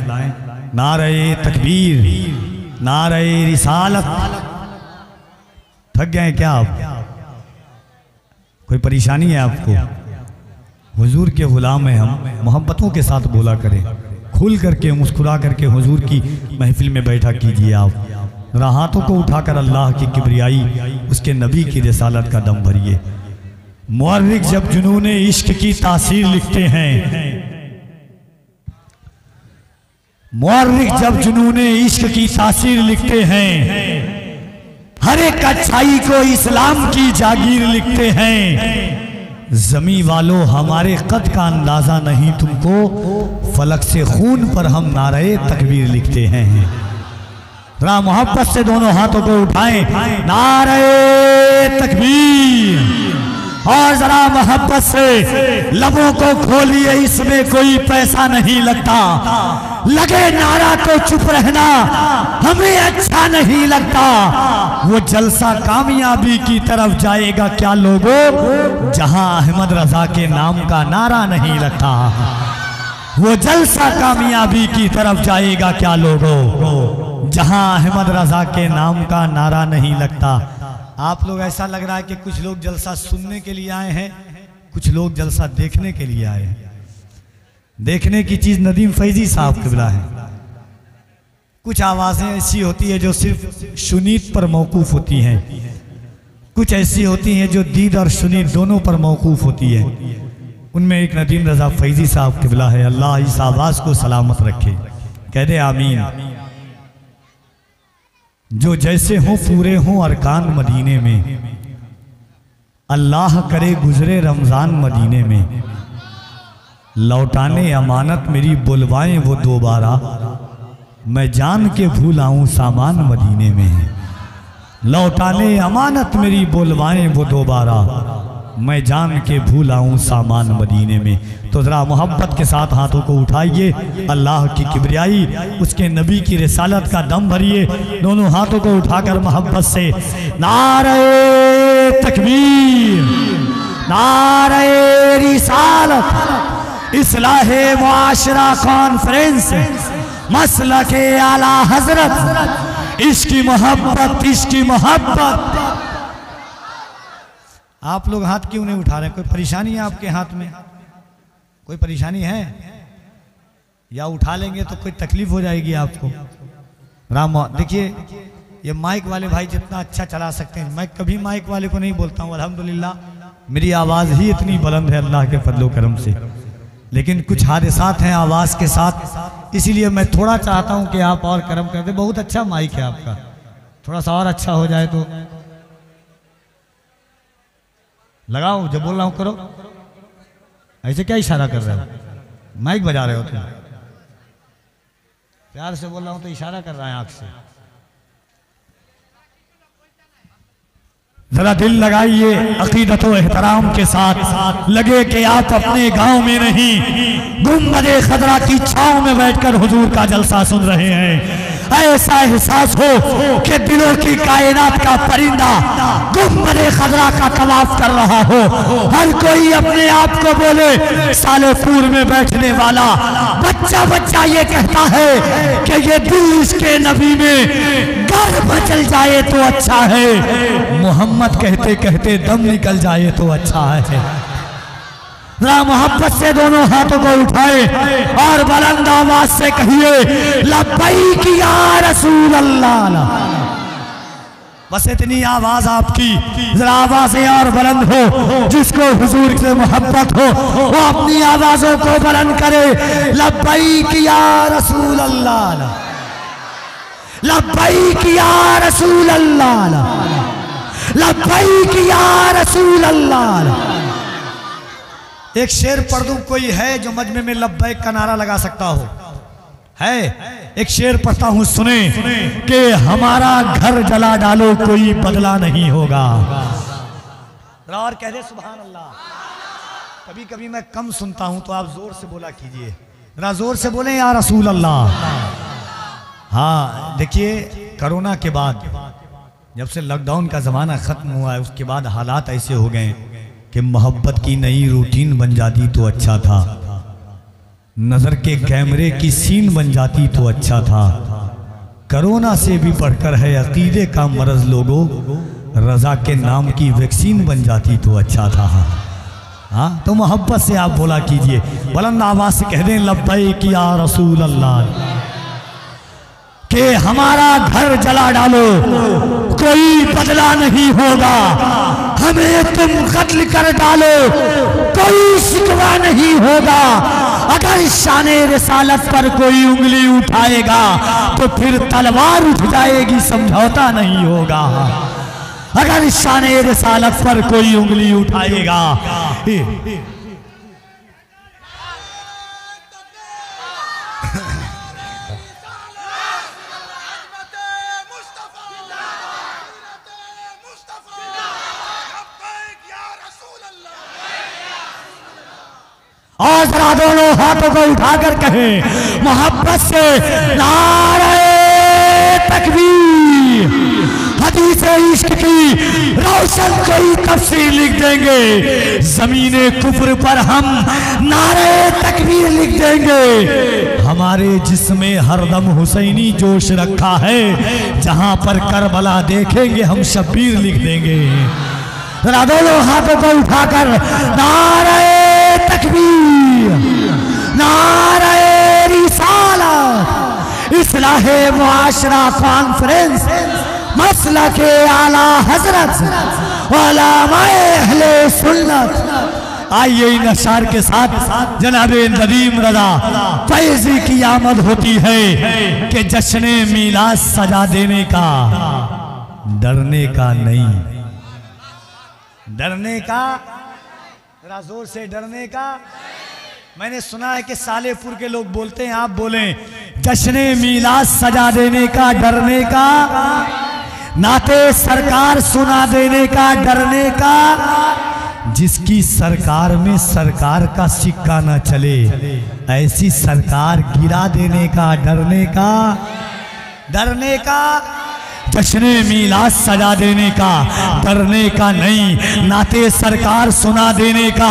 नारे तकबीर, नारे रिसालत। थक गए क्या आप? कोई परेशानी है आपको? हुजूर के गुलाम हैं हम, मोहब्बतों के साथ बोला करें, खुल करके मुस्कुरा करके हुजूर की महफिल में बैठा कीजिए। आप जरा हाथों को उठाकर अल्लाह की किबरियाई, उसके नबी की रिसालत का दम भरिए। मुअर्रिख जब जुनूने इश्क की तासीर लिखते हैं, मुअर्रिख जब जुनूने इश्क की तासीर लिखते हैं, हर एक अच्छाई को इस्लाम की जागीर लिखते हैं। जमी वालों हमारे कद का अंदाजा नहीं तुमको, फलक से खून पर हम नारे तकबीर लिखते हैं। जरा मोहब्बत से दोनों हाथों को उठाएं, नारे तकबीर। और जरा मोहब्बत से लबों को खोलिए, इसमें कोई पैसा नहीं लगता। लगे नारा तो चुप रहना, हमें अच्छा नहीं लगता। वो जलसा कामयाबी की तरफ जाएगा क्या लोगों, जहां अहमद रजा के नाम का नारा नहीं लगता। वो जलसा कामयाबी की तरफ जाएगा क्या लोगों, जहां अहमद रजा के नाम का नारा नहीं लगता। आप लोग ऐसा लग रहा है कि कुछ लोग जलसा सुनने के लिए आए हैं, कुछ लोग जलसा देखने के लिए आए हैं। देखने की चीज नदीम फैजी साहब क़िबला है। कुछ आवाज़ें ऐसी होती है जो सिर्फ शुनीत पर मौकूफ़ होती हैं, कुछ ऐसी होती हैं जो दीद और शुनीत दोनों पर मौकूफ़ होती है। उनमें एक नदीम रज़ा फैजी साहब क़िबला है। अल्लाह इस आवाज़ को सलामत रखे, कह दे आमीन। जो जैसे हों पूरे हों अरकान मदीने में, अल्लाह करे गुजरे रमज़ान मदीने में। लौटाने अमानत मेरी बुलवाएं वो दोबारा, मैं जान के भूल आऊं सामान मदीने में। लौटाने अमानत मेरी बुलवाएं वो दोबारा, मैं जान के भूल आऊं सामान मदीने में। तो ज़रा मोहब्बत के साथ हाथों को उठाइए, अल्लाह की किबरियाई, उसके नबी की रिसालत का दम भरिए। दोनों हाथों को उठाकर मोहब्बत से नारे तकबीर, नारे रिसालत, इस्लाहे मुआशरा कॉन्फ्रेंस, मसलके आला हजरत, इसकी मोहब्बत, इसकी मोहब्बत। आप लोग हाथ क्यों नहीं उठा रहे? कोई परेशानी है आपके हाथ में? कोई परेशानी है? या उठा लेंगे तो कोई तकलीफ हो जाएगी आपको। राम देखिए, ये माइक वाले भाई जितना अच्छा चला सकते हैं, मैं कभी माइक वाले को नहीं बोलता हूँ, अल्हम्दुलिल्लाह मेरी आवाज़ ही इतनी बुलंद है अल्लाह के फजलो करम से। लेकिन कुछ हादसात हैं आवाज़ के साथ, इसीलिए मैं थोड़ा चाहता हूँ कि आप और करम कर दे। बहुत अच्छा माइक है आपका, थोड़ा सा और अच्छा हो जाए तो लगाओ। जब बोल रहा हूँ करो। ऐसे क्या इशारा कर रहे हो? माइक बजा रहे हो तुम? प्यार से बोल रहा हूँ तो इशारा कर रहा है आंख से। जरा दिल लगाइए अकीदत व एहतराम के साथ, लगे कि आप अपने गांव में नहीं, गुंबदे खदरा की छांव में बैठकर हुजूर का जलसा सुन रहे हैं। ऐसा एहसास हो कि दिलों की कायनात का परिंदा गुम्बद खदरा का तवाफ कर रहा हो। हर कोई अपने आप को बोले सालेपुर में बैठने वाला बच्चा बच्चा ये कहता है कि ये दिल इसके नबी में घर बचल जाए तो अच्छा है, मोहम्मद कहते कहते दम निकल जाए तो अच्छा है। मोहब्बत से दोनों हाथों को उठाए और बुलंद आवाज से कहिए लब्बैक या रसूल अल्लाह। बस इतनी आवाज आपकी, जरा आवाजें और बुलंद हो। जिसको हुजूर से मोहब्बत हो वो अपनी आवाजों को बुलंद करे। लब्बैक या रसूल अल्लाह, लब्बैक या रसूल अल्लाह, लब्बैक या रसूल अल्लाह। एक शेर पढ़ दूं, कोई है जो मजमे में लब्बैक का नारा लगा सकता हो? है? एक शेर पढ़ता हूं, सुने कि हमारा घर जला डालो कोई बदला नहीं होगा। और कह दे सुभान अल्लाह। कभी कभी मैं कम सुनता हूं तो आप जोर से बोला कीजिए, जरा जोर से बोले या रसूल अल्लाह। हाँ देखिए, कोरोना के बाद जब से लॉकडाउन का जमाना खत्म हुआ है उसके बाद हालात ऐसे हो गए कि मोहब्बत की नई रूटीन बन जाती तो अच्छा था, नजर के कैमरे की सीन बन जाती तो अच्छा था। कोरोना से भी बढ़कर है अकीदे का मरज, लोगों रजा के नाम की वैक्सीन बन जाती तो अच्छा था। हाँ तो मोहब्बत से आप बोला कीजिए, बुलंद आवाज से कह दें लब्बैक या रसूल अल्लाह। कि हमारा घर जला डालो कोई बदला नहीं होगा, हमें तुम कत्ल कर डालो कोई शिकवा नहीं होगा। अगर शाने रिसालत पर कोई उंगली उठाएगा तो फिर तलवार उठ जाएगी, समझौता नहीं होगा। अगर शाने रिसालत पर कोई उंगली उठाएगा और जरा दोनों हाथों को उठाकर कहे मोहब्बत से नारे तकबीर। हदीस इश्क की रोशन कोई तफसीर लिख देंगे, जमीने कुफ्र पर हम नारे तकबीर लिख देंगे। हमारे जिस्म हरदम हुसैनी जोश रखा है, जहां पर करबला देखेंगे हम शब्बीर लिख देंगे। जरा दोनों हाथों को उठाकर नारे तकबीर, नारे रिसालत, इस्लाहे मुआशरा कॉन्फ्रेंस, मसला के आला हजरत, उलमाए अहले सुन्नत। आइए इन अशार के साथ जनाबे नदीम रजा फैजी की आमद होती है कि जश्न मीलाद सजा देने का, डरने का नहीं, डरने का, जरा जोर से डरने का। मैंने सुना है कि सालेपुर के लोग बोलते हैं, आप बोलें जश्न मीलाद सजा देने का, डरने का, नाते सरकार सुना देने का, डरने का। जिसकी सरकार में सरकार का सिक्का न चले ऐसी सरकार गिरा देने का, डरने का, डरने का। जश्न मीलाद सजा देने का, डरने का नहीं, नाते सरकार सुना देने का,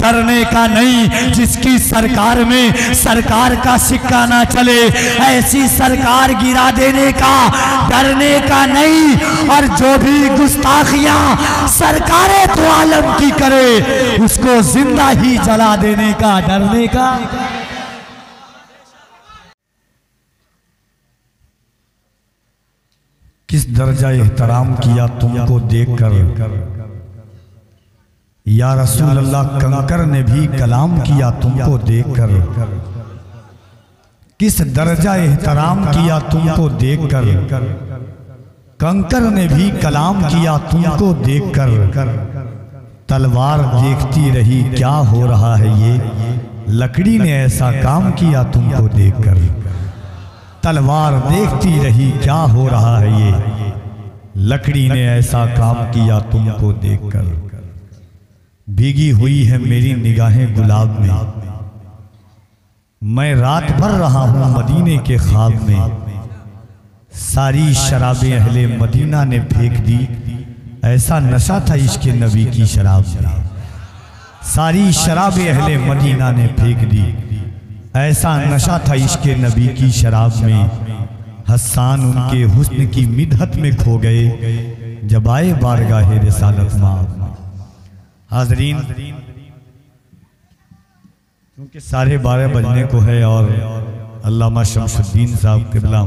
डरने का नहीं। जिसकी सरकार में सरकार का सिक्का ना चले ऐसी सरकार गिरा देने का, डरने का नहीं। और जो भी गुस्ताखियां सरकारें तो आलम की करे उसको जिंदा ही जला देने का, डरने का। किस दर्जा एहतराम किया तुमको देखकर, या रसूल अल्लाह कंकर ने भी कलाम किया तुमको देखकर। किस दर्जा एहतराम किया तुमको देखकर, कंकर ने भी कलाम किया तुमको देखकर। तलवार देखती रही क्या हो रहा है ये, लकड़ी ने ऐसा काम किया तुमको देखकर। तलवार देखती रही क्या हो रहा है ये, लकड़ी ने ऐसा काम किया तुमको देखकर। भीगी हुई है मेरी निगाहें गुलाब में, मैं रात भर रहा हूं मदीने के ख्वाब में। सारी शराबें अहले मदीना ने फेंक दी, ऐसा नशा था इश्क नबी की शराब में। सारी शराबें अहले मदीना ने फेंक दी, ऐसा नशा था इश्क नबी की शराब में। हसन उनके हुस्न की मिदहत में खो गए, जब आए बारगाहे रिसालत में। हाज़रीन, क्योंकि 12:30 बजने को है और अल्लामा शमसुद्दीन साहब क़िबला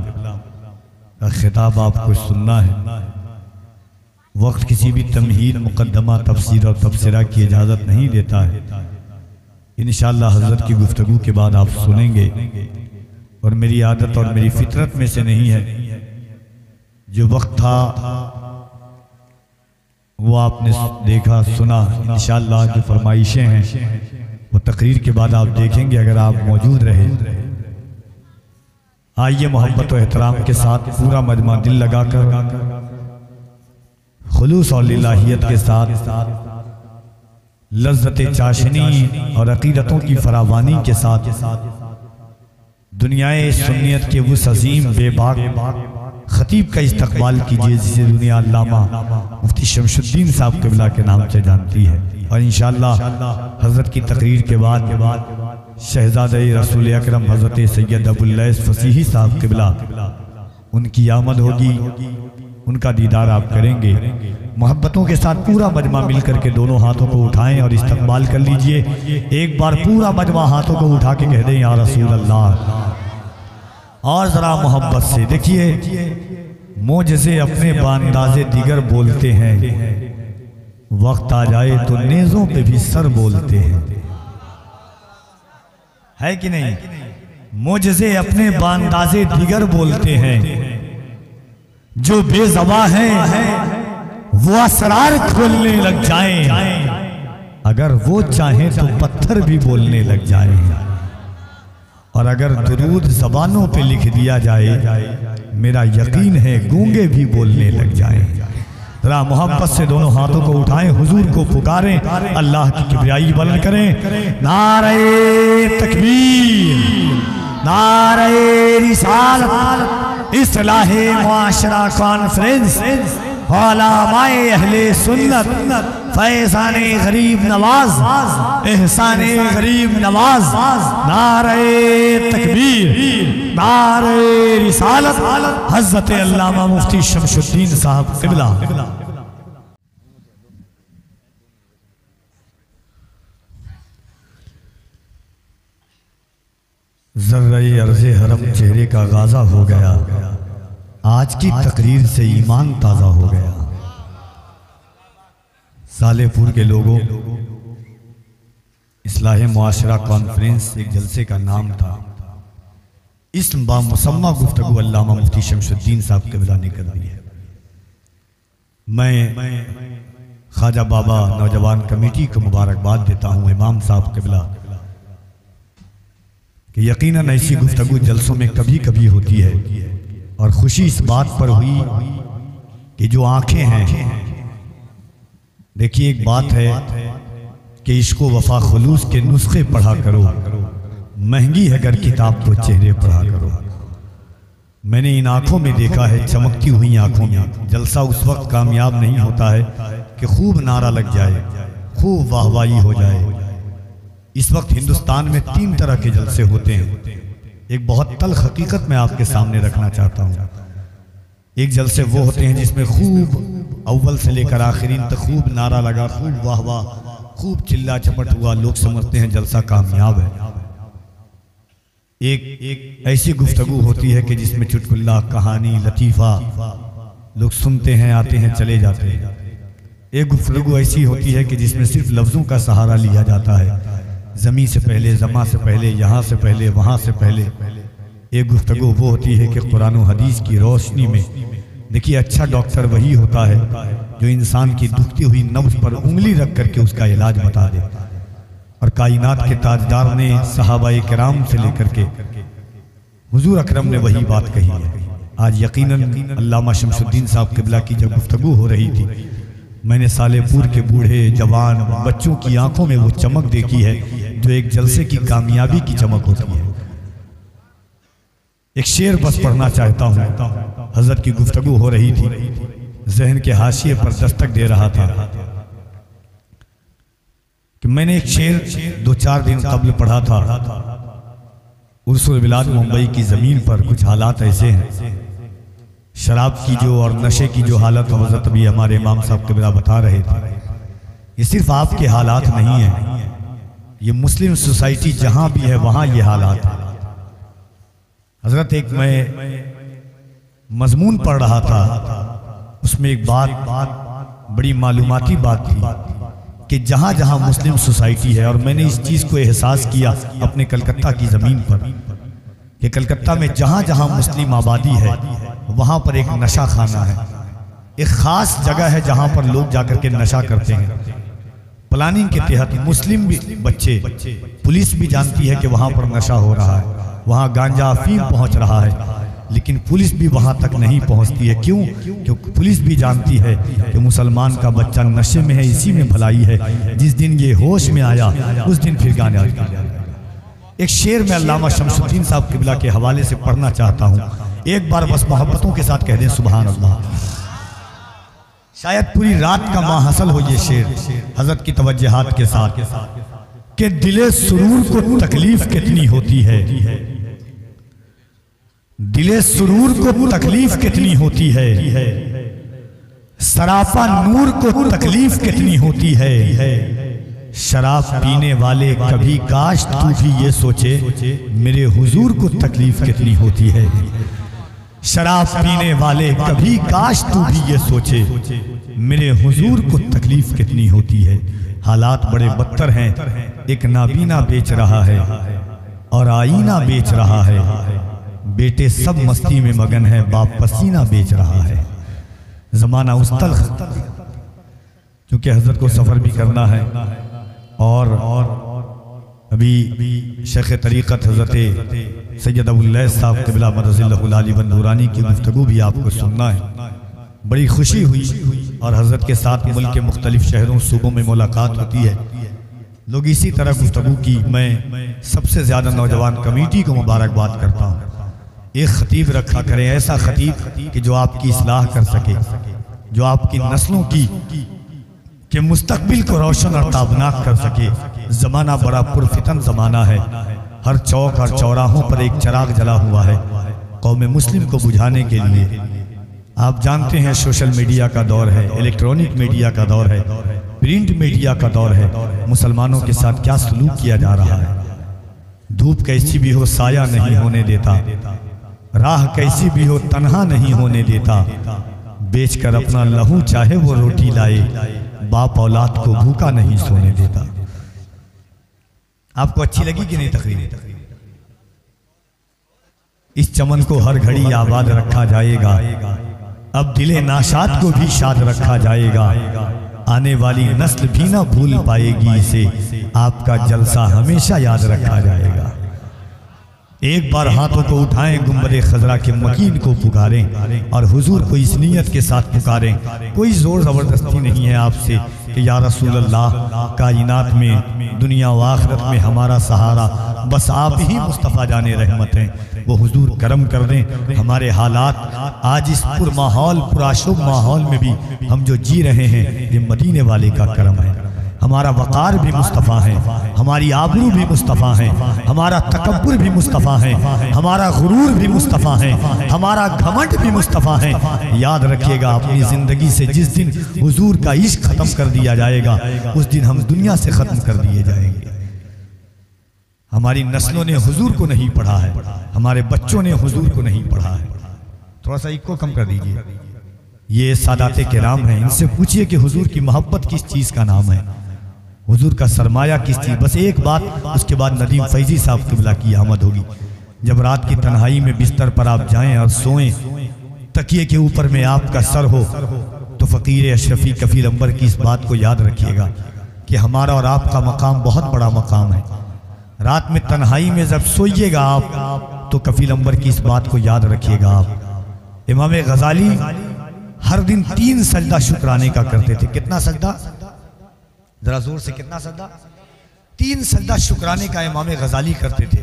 का खिताब आपको सुनना है। वक्त किसी भी तमहीद, मुकद्दमा, तफसीर और तबसरा की इजाज़त नहीं देता है। इंशाअल्लाह हज़रत की गुफ्तगू के बाद आप सुनेंगे, और मेरी आदत और मेरी फितरत में से नहीं है। जो वक्त था वो आपने देखा, सुना। इंशाअल्लाह जो फरमाइशें हैं वो तकरीर के बाद आप देखेंगे, अगर आप मौजूद रहे। आइए मोहब्बत और एहतराम के साथ पूरा मजमा दिल लगाकर, खुलूस और लिल्लाहियत के साथ, लज़्ज़त चाशनी और अक़ीदतों की फरावानी के साथ दुनियाए सुन्नियत के उस अजीम बेबाक खतीब का इस्तकबाल कीजिए जिसे दुनिया अल्लामा मुफ्ती शमसुद्दीन साहब क़िबला के नाम से जानती है। और इंशाअल्लाह हज़रत की तकरीर के बाद शहज़ादे रसूल अकरम हज़रत सैयद अबुल लैस फसीही साहब क़िबला, उनकी आमद होगी, उनका दीदार आप करेंगे। मोहब्बतों के साथ पूरा मजमा मिलकर के दोनों हाथों को उठाएं और इस्तकबाल कर लीजिए। एक बार पूरा मजमा हाथों को उठा के कह दें, या रसूल अल्लाह। और ज़रा मोहब्बत से देखिए, मोजज़े अपने बांदाज़े दिगर बोलते हैं, वक्त आ जाए तो नेज़ों पे भी सर बोलते हैं, है कि नहीं? मोजज़े अपने बांदाज़े दिगर बोलते हैं, जो बेज़बां हैं वो असरार खोलने लग जाएं, अगर वो चाहें तो पत्थर भी बोलने लग जाएं। और अगर दुरूद ज़बानों पे लिख दिया जाए, मेरा यकीन है गूंगे भी बोलने लग जाएं। जरा मोहब्बत से दोनों हाथों को उठाएं, हुजूर को पुकारें, अल्लाह की किबरियाई बुलंद करें। नारे तकबीर, नारे रिसालत, इस्लाहे मुआशरा कॉन्फ्रेंस, उलमाए अहले सुन्नत, फैज़ाने गरीब नवाज, एहसाने गरीब नवाज। नारे तकबीर, नारे रिसालत, हज़रत अल्लामा मुफ्ती शमसुद्दीन साहब क़िबला। ज़र्रे अर्ज़े हरम चेहरे का गाज़ा हो गया, आज की तकरीर से ईमान ताज़ा हो गया। सालेपुर के लोगों, इस्लाहे मुआशरा कॉन्फ्रेंस एक जलसे का नाम था। इस बामुसम्मा गुफ्तगू अल्लामा मुफ्ती शमसुद्दीन साहब क़िबला ने कर दी है। मैं ख्वाजा बाबा नौजवान कमेटी को मुबारकबाद देता हूँ, इमाम साहब क़िबला, कि यकीनन ऐसी गुफ्तगू जलसों में कभी कभी होती है। और खुशी इस बात पर हुई कि जो आंखें हैं, देखिए एक बात है कि इश्को वफा खुलूस के नुस्खे पढ़ा करो, महंगी है अगर किताब तो चेहरे पढ़ा करो। मैंने इन आंखों में देखा है, चमकती हुई आंखों में। जलसा उस वक्त कामयाब नहीं होता है कि खूब नारा लग जाए, खूब वाहवाही हो जाए। इस वक्त हिंदुस्तान में 3 तरह के जलसे होते हैं। एक बहुत तल्ख हकीकत मैं आपके सामने रखना चाहता हूँ। एक जलसे वो होते हैं जिसमें खूब अव्वल से लेकर आखिरीन तक खूब नारा लगा, खूब वाह वाह, खूब चिल्ला चपट हुआ, लोग समझते हैं जलसा कामयाब है। एक ऐसी गुफ्तगू होती है कि जिसमें चुटकुल्ला, कहानी, लतीफ़ा लोग सुनते हैं, आते हैं, चले जाते हैं। एक गुफ्तगू ऐसी होती है कि जिसमें सिर्फ लफ्ज़ों का सहारा लिया जाता है, ज़मी से पहले, ज़मा से पहले, यहाँ से पहले, वहाँ से पहले। एक गुफ्तगू वो होती है कि कुरान और हदीस की रोशनी में, देखिए अच्छा डॉक्टर वही होता है जो इंसान की दुखती हुई नब्ज़ पर उंगली रख करके उसका इलाज बता दे। और कायनात के ताजदार ने सहाबाए किराम से लेकर के हुजूर अकरम ने वही बात कही है। आज यकीनन अल्लामा शमसुद्दीन साहब क़िबला की जब गुफ्तगू हो रही थी, मैंने सालेपुर के बूढ़े, जवान, बच्चों की आंखों में वो चमक देखी है जो एक जलसे की कामयाबी की चमक होती है। एक शेर बस पढ़ना चाहता हूँ। हजरत की गुफ्तगू हो रही थी, जहन के हाशिए पर दस्तक दे रहा था कि मैंने एक शेर 2-4 दिन कबल पढ़ा था। उर्सुल बिलाद मुंबई की ज़मीन पर कुछ हालात ऐसे हैं, शराब की जो और नशे की जो हालत हजरत अभी हमारे इमाम साहब क़िबला बता रहे थे, ये सिर्फ आपके हालात नहीं है, ये मुस्लिम सोसाइटी जहां भी है वहां ये हालात है। हजरत एक मैं मजमून पढ़ रहा था, उसमें एक बात बड़ी मालूमाती बात थी कि जहां जहां मुस्लिम सोसाइटी है, और मैंने इस चीज को एहसास किया अपने कलकत्ता की जमीन पर कि कलकत्ता में जहां जहां मुस्लिम आबादी है वहां पर एक नशा खाना है, एक खास जगह है जहां पर लोग जाकर के नशा करते हैं। प्लानिंग के तहत मुस्लिम भी बच्चे, पुलिस भी जानती है कि वहां पर नशा हो रहा है, वहां गांजा अफीम पहुंच रहा है, लेकिन पुलिस भी वहां तक नहीं पहुंचती है। क्यों? क्योंकि पुलिस भी जानती है कि मुसलमान का बच्चा नशे में है, इसी में भलाई है। जिस दिन ये होश में आया उस दिन फिर गाने आ गया। एक शेर में अल्लामा शमसुद्दीन साहब क़िबला के हवाले से पढ़ना चाहता हूँ, एक बार बस मोहब्बतों के साथ कह दें सुभान अल्लाह। शायद पूरी रात का माहसल हो ये शेर हजरत की तवज्जुहात के साथ कि दिले सुरूर को तकलीफ कितनी होती है, दिले सुरूर को तकलीफ कितनी होती है, सरापा नूर को तकलीफ कितनी होती है। शराब पीने वाले कभी काश तू भी ये सोचे मेरे हुजूर को तकलीफ कितनी होती है। शराब पीने वाले कभी काश तू भी ये सोचे मेरे हुजूर को तकलीफ कितनी होती है। हालात बड़े बदतर हैं, एक नाबीना बेच रहा है और आईना बेच रहा है, बेटे सब मस्ती में मगन है, बाप पसीना बेच रहा है। जमाना उस तल्ख, क्योंकि हजरत को सफर भी करना है और अभी शेख तरीक़त हजरत सैयद अबुल साहब क़िबला मदज़िल्लहुल आली व नूरानी की गुफ्तगू भी आपको सुनना है। बड़ी खुशी हुई और हजरत के साथ मुल्क के मुख्तलिफ शहरों सूबों में मुलाकात होती है। लोग इसी तरह गुफ्तगू की मैं सबसे ज़्यादा नौजवान कमेटी को मुबारकबाद करता हूँ। एक खतीब रखा करें, ऐसा खतीब कि जो आपकी इस्लाह कर सके, जो आपकी नस्लों की के मुस्तकबिल को रोशन और ताबनाक कर सके। ज़माना बड़ा पुरफितन ज़माना है, हर चौक हर चौराहों पर एक चिराग जला हुआ है कौम मुस्लिम को बुझाने के लिए। आप जानते हैं सोशल मीडिया का दौर है, इलेक्ट्रॉनिक मीडिया का दौर है, प्रिंट मीडिया का दौर है। मुसलमानों के साथ क्या सलूक किया जा रहा है। धूप कैसी भी हो साया नहीं होने देता, राह कैसी भी हो तन्हा नहीं होने देता, बेचकर अपना लहू चाहे वो रोटी लाए, बाप औलाद को भूखा नहीं सोने देता। आपको अच्छी लगी कि नहीं तकरीर? इस चमन को हर घड़ी आबाद रखा जाएगा, अब दिले नाशाद को भी शाद रखा जाएगा, आने वाली नस्ल भी ना भूल पाएगी इसे, आपका जलसा हमेशा याद रखा जाएगा। एक बार हाथों को उठाएं, गुंबदे खजरा के मकीन को पुकारें और हुजूर को इस नीयत के साथ पुकारें। कोई जोर जबरदस्ती नहीं है आपसे कि या रसूल अल्लाह, कायनात में दुनिया व आखिरत में हमारा सहारा बस आप ही मुस्तफ़ा जाने रहमत हैं। वो हुजूर करम कर दें। हमारे हालात आज इस पुर माहौल पुराशुभ माहौल में भी हम जो जी रहे हैं ये मदीने वाले का करम है। हमारा वक़ार भी मुस्तफ़ा है, हमारी आबरू भी मुस्तफ़ा है, हमारा तकब्बुर भी मुस्तफ़ा है, हमारा गुरूर भी मुस्तफ़ा है, हमारा घमंड भी मुस्तफ़ा है। याद रखिएगा अपनी ज़िंदगी से जिस दिन हुजूर का इश्क ख़त्म कर दिया जाएगा उस दिन हम दुनिया से ख़त्म कर दिए जाएंगे। हमारी नस्लों ने हुजूर को नहीं पढ़ा है, हमारे बच्चों ने हुजूर को नहीं पढ़ा है। थोड़ा सा इको कम कर दीजिए। ये सादाते किराम हैं, इनसे पूछिए कि हुजूर की मोहब्बत किस चीज़ का नाम है, हुजूर का सरमाया किस चीज़। बस एक बात, उसके बाद नदीम फैजी साहब क़िबला की आमद होगी। जब रात की तन्हाई में बिस्तर पर आप जाएं और सोएं, तकिए के ऊपर में आपका सर हो, तो फ़कीर अशरफी कफील अंबर की इस बात को याद रखिएगा कि हमारा और आपका मकाम बहुत बड़ा मकाम है। रात में तन्हाई में जब सोइएगा आप तो कफील अंबर की इस बात को याद रखिएगा आप। इमाम गजाली हर दिन 3 सजदा शुक्राने का करते थे। कितना सजदा? जरा जोर से, कितना सजदा? 3 सजदा शुक्राने का इमाम गजाली करते थे।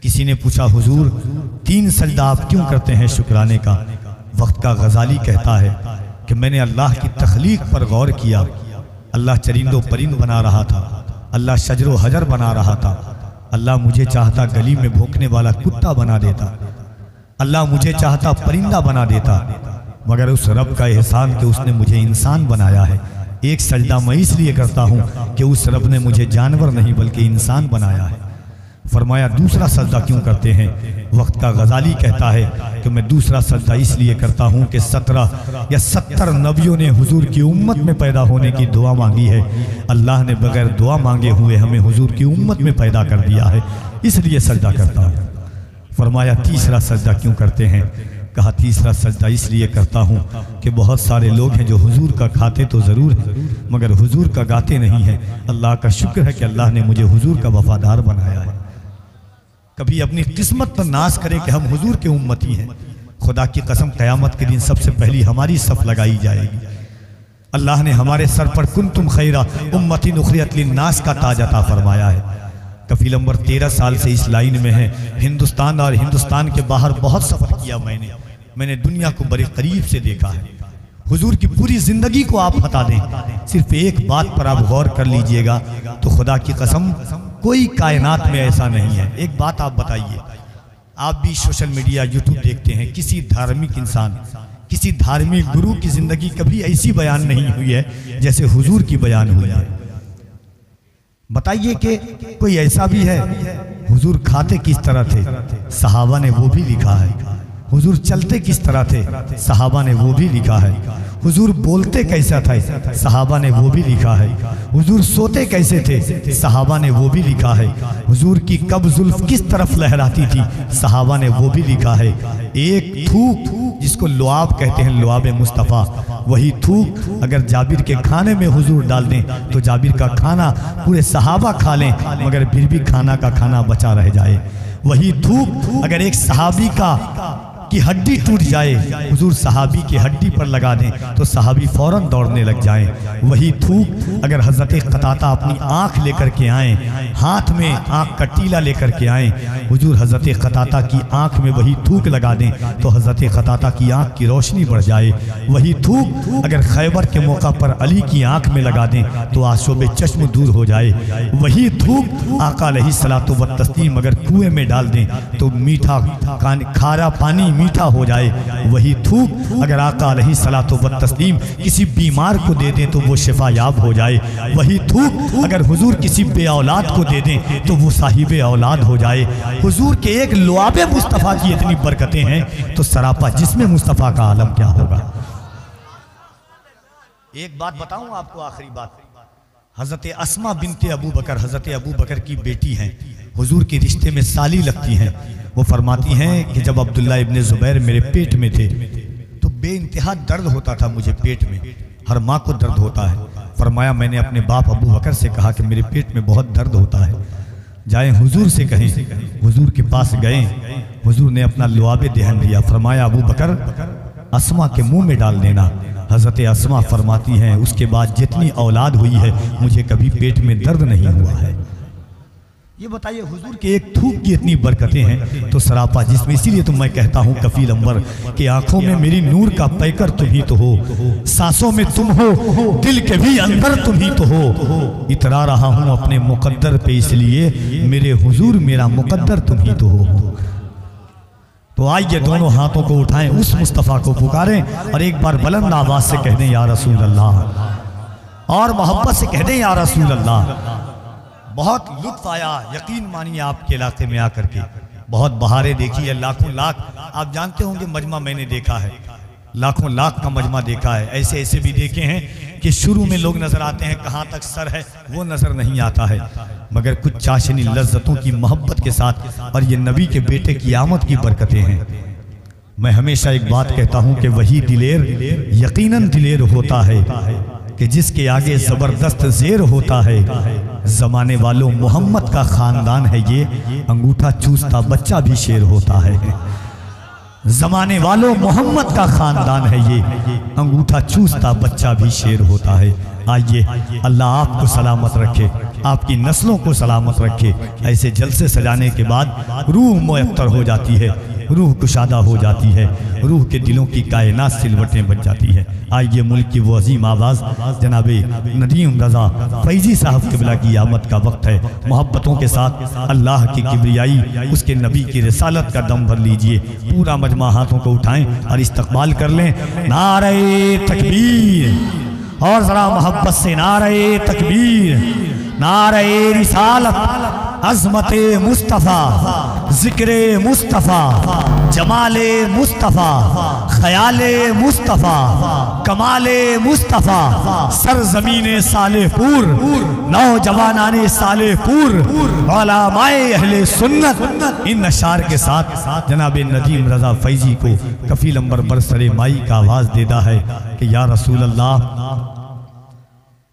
किसी ने पूछा हुजूर 3 सजदा आप क्यों करते हैं शुक्राने का? वक्त का गजाली कहता है कि मैंने अल्लाह की तख्लीक पर गौर किया। अल्लाह चरिंदो परिंद बना रहा था, अल्लाह शजरो हजर बना रहा था। अल्लाह मुझे चाहता गली में भौंकने वाला कुत्ता बना देता, अल्लाह मुझे चाहता परिंदा बना देता, मगर उस रब का एहसान कि उसने मुझे इंसान बनाया है। एक सजदा मैं इसलिए करता हूँ कि उस रब ने मुझे जानवर नहीं बल्कि इंसान बनाया है। फरमाया दूसरा सजदा क्यों करते हैं? वक्त का गजाली कहता है कि मैं दूसरा सजदा इसलिए करता हूँ कि 17 या 70 नबियों ने हुजूर की उम्मत में पैदा होने की दुआ मांगी है। अल्लाह ने बगैर दुआ मांगे हुए हमें हुजूर की उम्मत में पैदा कर दिया है, इसलिए सजदा करता हूँ। फरमाया तीसरा सजदा क्यों करते हैं? कहा तीसरा सजदा इसलिए करता हूँ कि बहुत सारे लोग हैं जो हुजूर का खाते तो ज़रूर हैं मगर हुजूर का गाते नहीं हैं। अल्लाह का शुक्र है कि अल्लाह ने मुझे हुजूर का वफादार बनाया है। कभी अपनी किस्मत पर नाज करें कि हम हुजूर के उम्मती हैं। खुदा की कसम क़यामत के दिन सबसे पहली हमारी सफ़ लगाई जाएगी। अल्लाह ने हमारे सर पर कुंतुम खैरा उम्मतिन उखरियत लिन्नास का ताज अता फरमाया है। कफील अंबर 13 साल से इस लाइन में है। हिंदुस्तान और हिंदुस्तान के बाहर बहुत सफ़र किया मैंने दुनिया को बड़े करीब से देखा है। हुजूर की पूरी ज़िंदगी को आप हटा दें, सिर्फ एक बात पर आप गौर कर लीजिएगा तो खुदा की कसम कोई कायनात में ऐसा नहीं है। एक बात आप बताइए, आप भी सोशल मीडिया यूट्यूब देखते हैं, किसी धार्मिक इंसान किसी धार्मिक गुरु की ज़िंदगी कभी ऐसी बयान नहीं हुई है जैसे हुजूर की बयान हुई है। बताइए कि कोई ऐसा भी है? हुजूर खाते किस तरह थे? सहाबा ने वो भी लिखा है। हुजूर चलते किस तरह थे? सहाबा ने वो भी लिखा है। हुजूर बोलते कैसा था? सहाबा ने वो भी लिखा है। हुजूर सोते कैसे थे? सहाबा ने वो भी लिखा है। हुजूर की कब जुल्फ किस तरफ लहराती थी? सहाबा ने वो भी लिखा है। एक थूक जिसको लुआब कहते हैं, लुआब मुस्तफ़ा, वही थूक अगर जाबिर के खाने में हुजूर डाल दें तो जाबिर का खाना पूरे सहाबा खा लें मगर फिर भी खाना का खाना बचा रह जाए। वही थूक अगर एक सहाबी की हड्डी टूट जाए, हुजूर सहाबी की हड्डी पर लगा दें तो सहाबी फौरन दौड़ने लग जाएं। वही थूक अगर हज़रत क़तादा अपनी आँख लेकर के आएँ, हाथ में आँख का टीला लेकर के आएँ, हुजूर हज़रत क़तादा की आँख में वही थूक लगा दें तो हज़रत क़तादा की आँख की रोशनी बढ़ जाए। वही थूक अगर खैबर के मौका पर अली की आँख में लगा दें तो आशोब चश्म दूर हो जाए। वही थूक आका अलैहिस्सलातु व तस्लीम अगर कुएँ में डाल दें तो मीठा खारा पानी मीठा हो जाए। वही थूक अगर आका अलैहिस्सलातु व तस्लीम किसी बीमार को दे दें तो वो शिफा याब हो जाए। वही थूक अगर हुजूर किसी बे औलाद को दे दें तो वो साहिबे औलाद हो जाए। हुजूर के एक लुआबे मुस्तफ़ा की इतनी बरकतें हैं तो सरापा जिस्म मुस्तफ़ा का आलम क्या होगा। एक बात बताऊं आपको, आखिरी बात, हज़रत अस्मा बिनते अबू बकर, हज़रत अबू बकर की बेटी हैं, हुजूर के रिश्ते में साली लगती हैं। वो फरमाती हैं कि जब अब्दुल्ला इब्ने ज़ुबैर मेरे पेट में थे तो बेइंतहा दर्द होता था मुझे पेट में, हर माँ को दर्द होता है। फरमाया मैंने अपने बाप अबू बकर से कहा कि मेरे पेट में बहुत दर्द होता है, जाएं हुजूर से कहें। हुजूर के पास गए, हुजूर ने अपना लुआबे देहन दिया। फरमाया अबू बकर अस्मा के मुंह में डाल देना। हज़रत अस्मा फरमाती हैं उसके बाद जितनी औलाद हुई है मुझे कभी पेट में दर्द नहीं हुआ है। ये बताइए हुजूर के एक थूक की इतनी बरकतें हैं तो सरापा जिसमें, इसीलिए तो मैं कहता हूँ कफील अंबर कि आंखों में मेरी नूर का पैकर तुम ही तो हो, सांसों में तुम हो, दिल के भी अंदर तुम ही तो हो। इतरा रहा हूँ अपने मुकद्दर पे इसलिए मेरे हुजूर मेरा मुकद्दर तुम ही तो हो। तो आइए दोनों हाथों को उठाएं, उस मुस्तफ़ा को पुकारें और एक बार बुलंद आवाज से कह दें या रसूल अल्लाह, और मोहब्बत से कह दें या रसूल अल्लाह। बहुत लुत्फ आया, यकीन मानिए आपके इलाके में आकर के, बहुत बहारें देखी है, लाखों लाख, आप जानते होंगे मजमा मैंने देखा है, लाखों लाख का मजमा देखा है। ऐसे ऐसे भी देखे हैं कि शुरू में लोग नजर आते हैं, कहाँ तक सर है वो नजर नहीं आता है, मगर कुछ चाशनी लज्जतों की मोहब्बत के साथ, और ये नबी के बेटे की आमद की बरकतें हैं। मैं हमेशा एक बात कहता हूँ कि वही दिलेर यकीनन दिलेर होता है कि जिसके आगे जबरदस्त जेर होता है। जमाने वालों मोहम्मद का खानदान है ये, अंगूठा चूसता बच्चा भी शेर होता है। जमाने वालों मोहम्मद का खानदान है ये, अंगूठा चूसता बच्चा भी शेर होता है। आइए अल्लाह आपको सलामत रखे। आपकी नस्लों को सलामत रखे। ऐसे जलसे सजाने के बाद रूह मुयत्तर हो जाती है, रूह कुशादा हो जाती है, रूह के दिलों की कायनात सिलवटें बन जाती है। आइए मुल्क की वो अजीम आवाज़ जनाब नदीम रज़ा फैज़ी साहब क़िबला की आमद का वक्त है। मोहब्बतों के साथ अल्लाह की किब्रियाई, उसके नबी की रिसालत का दम भर लीजिए। पूरा मजमा हाथों को उठाएं और इस्तक़बाल कर लें। नारे तकबीर, और ज़रा मोहब्बत से नारे तकबीर, नारे रिसालत, अज़मते मुस्तफ़ा, ज़िक्रे मुस्तफ़ा, जमाले मुस्तफ़ा, ख़याले मुस्तफ़ा, कमाले मुस्तफ़ा, सरज़मीने सालेहपुर, नौजवानाने सालेहपुर, उलमाए अहले सुन्नत। इन अशार के साथ जनाब नदीम रज़ा फैज़ी को कफ़ील अंबर बरसरे माई का आवाज़ देता है कि या रसूल अल्लाह,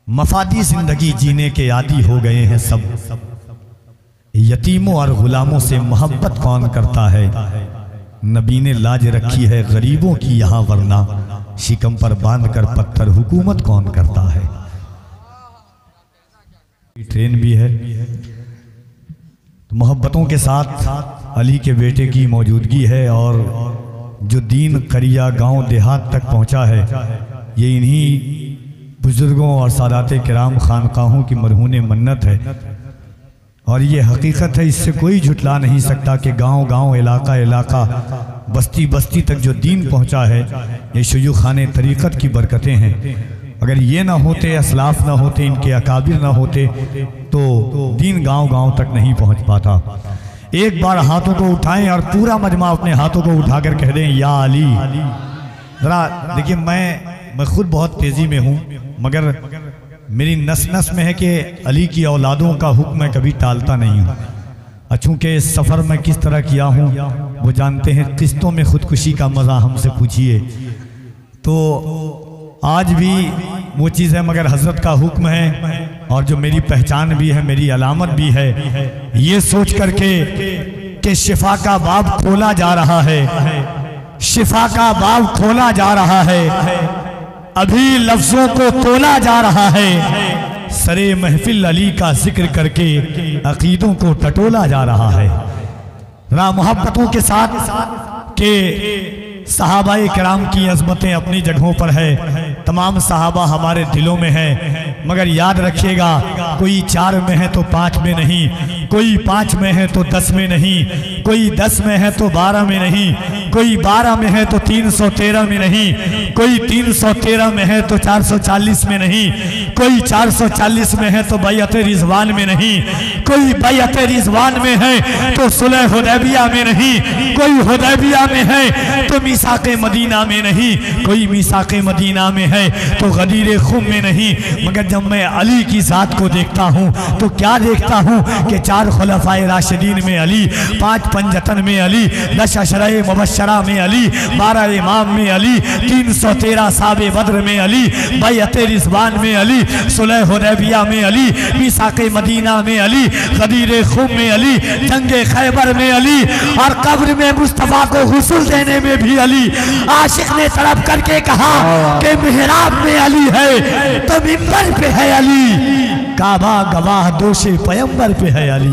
मफादी ज़िंदगी जीने के आदी हो गए हैं सब, यतीमों और गुलामों से मोहब्बत कौन करता है। नबी ने लाज रखी है गरीबों की यहाँ, वरना शिकम पर बांधकर पत्थर हुकूमत कौन करता है। ट्रेन भी है तो मोहब्बतों के साथ अली के बेटे की मौजूदगी है, और जो दीन करिया गांव देहात तक पहुंचा है, ये इन्हीं बुजुर्गों और सादाते किराम खानकाहों की मरहून मन्नत है। और ये हकीकत है, इससे कोई झुटला नहीं सकता कि गांव गांव, इलाका इलाका, बस्ती बस्ती तक जो दीन पहुंचा है, ये शयूखाने तरीक़त की बरकतें हैं। अगर ये ना होते, असलाफ ना होते, इनके अकाबिर ना होते, तो दीन गांव गांव तक नहीं पहुंच पाता। एक बार हाथों को उठाएं और पूरा मजमा अपने हाथों को उठाकर कह दें या अली। ज़रा देखिए, मैं खुद बहुत तेज़ी में हूँ, मगर मेरी नस नस में है कि अली की औलादों का हुक्म मैं कभी टालता नहीं हूँ। चूँकि इस सफ़र में किस तरह किया हूँ वो जानते हैं। किस्तों में खुदकुशी का मज़ा हमसे पूछिए। तो आज भी वो चीज़ है, मगर हज़रत का हुक्म है, और जो मेरी पहचान भी है, मेरी अलामत भी है, ये सोच करके कि शिफा का बाब खोला जा रहा है, शिफा का बाब खोला जा रहा है, अभी लफ्जों को तोला जा रहा है, सरे महफिल अली का जिक्र करके अकीदों को टटोला जा रहा है। रा मोहब्बतों के साथ के सहाबाए किराम की अज़मतें अपनी जगहों पर है, तमाम सहाबा हमारे दिलों में है, मगर याद रखिएगा, कोई 4 में है तो 5 में नहीं, कोई 5 में है तो 10 में नहीं, कोई 10 में है तो 12 में नहीं, कोई 12 में है तो 313 में नहीं, कोई 313 में है तो 440 में नहीं, कोई 440 में है तो बैअत रिज़वान में नहीं, कोई बैअत रिज़वान में है तो सुलह हुदैबिया में नहीं, कोई हुदैबिया में है तो मीसाक़े मदीना में नहीं, कोई मीसाक़े मदीना में है तो गदीर खुम में नहीं। मगर जब मैं अली की ज़ात को देखता हूँ तो क्या देखता हूँ कि 4 खुलफ़ाए राशिदीन में अली, 5 पंजतन में अली, 10 अशराए मुबश्शरा में अली, 12 इमाम में अली, 313 साबे बद्र में अली, बैअत रिज़वान में अली, सुलह हुदैबिया में अली, मीसाक़े मदीना में अली, गदीर खुम में अली, जंगे खैबर में अली, और कब्र में मुस्तफ़ा को गुस्ल देने में भी अली। आशिक ने तड़प करके कहा कि मिहराब में अली है तो मिंबर पे है अली, काबा गवाह दोषे पैगंबर पे है अली।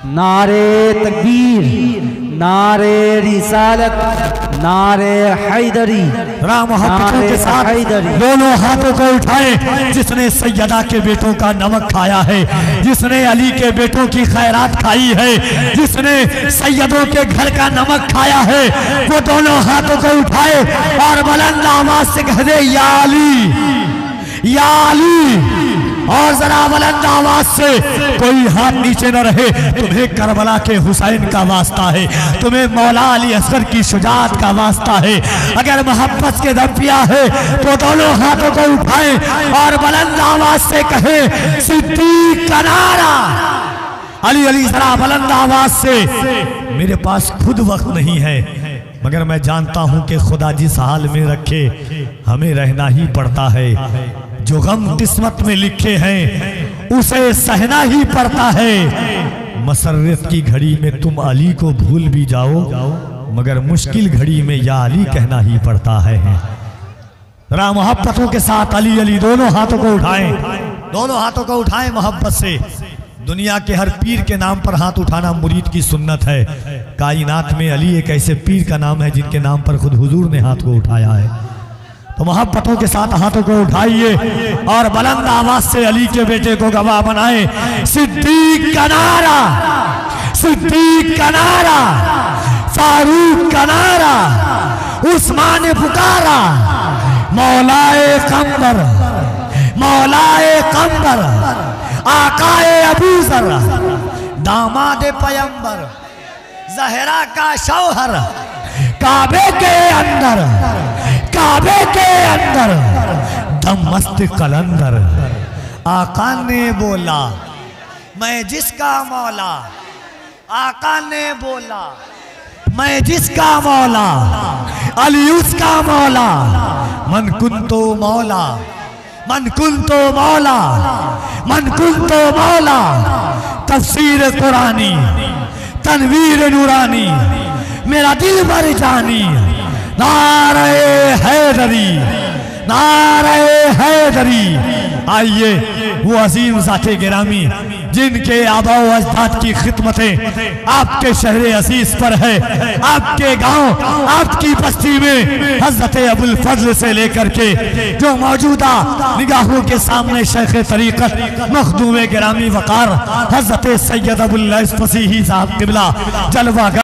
नारे तकबीर, नारे रिसालत, नारे हैदरी, राम मोहब्बतों के साथ दोनों हाथों को उठाएं। जिसने सैयदा के बेटों का नमक खाया है, जिसने अली के बेटों की खैरात खाई है, जिसने सैयदों के घर का नमक खाया है, वो दोनों हाथों को उठाए और बुलंद आवाज से कह दे या अली, या अली। और जरा बुलंद आवाज से, कोई हाथ नीचे न रहे। तुम्हें करबला के हुसैन का वास्ता है, तुम्हें मौला अली असगर की शुजाअत का वास्ता है। अगर मोहब्बत के दम पिया है तो दोनों हाथों को उठाएं और बुलंद आवाज से कहे सिद्दीक का नारा। अली अली जरा बुलंद आवाज से। मेरे पास खुद वक्त नहीं है, मगर मैं जानता हूं कि खुदा जिस हाल में रखे हमें रहना ही पड़ता है। जो गम किस्मत में लिखे हैं उसे सहना ही पड़ता है। मसर्रत की घड़ी में तुम अली को भूल भी जाओ, मगर मुश्किल घड़ी में या अली कहना ही पड़ता है। राम मोहब्बतों के साथ अली अली दोनों हाथों को उठाएं, दोनों हाथों को उठाएं मोहब्बत से। दुनिया के हर पीर के नाम पर हाथ उठाना मुरीद की सुन्नत है। कायनात में अली एक ऐसे पीर का नाम है जिनके नाम पर खुद हुजूर ने हाथ को उठाया है। तो मोहब्बतों के साथ हाथों को उठाइए और बुलंद आवाज से अली के बेटे को गवाह बनाए। सिद्दीक का नारा, सिद्दीक का नारा, फारूक का नारा, उस्मान ने पुकारा, मौलाए कम्बर, मौलाए कम्बर, आकाए अबूजर, दामाद पैगंबर, जहरा का शौहर, काबे के अंदर, काबे के अंदर दम मस्त कलंदर। आका ने बोला मैं जिसका मौला, आका ने बोला मैं जिसका मौला, अली उसका मौला, मन कुन तो मौला, मन कुन तो मौला, मन कुन तो मौला। तफसीर कुरानी, तनवीर नूरानी, मेरा दिल भर जानी। नारे हैदरी, नारे हैदरी। आइए वो अजीम ज़ाते गिरामी जिनके आबा व अजदाद की खिदमतें आपके शहर अजीज पर है, आपके गांव, आपकी बस्ती में हजरत अबुल फजल से लेकर के जो मौजूदा निगाहों के सामने शेख तरीक़त मखदूम गिरामी वक़ार हजरत सैयद अबुल फसीही साहब क़िबला जलवा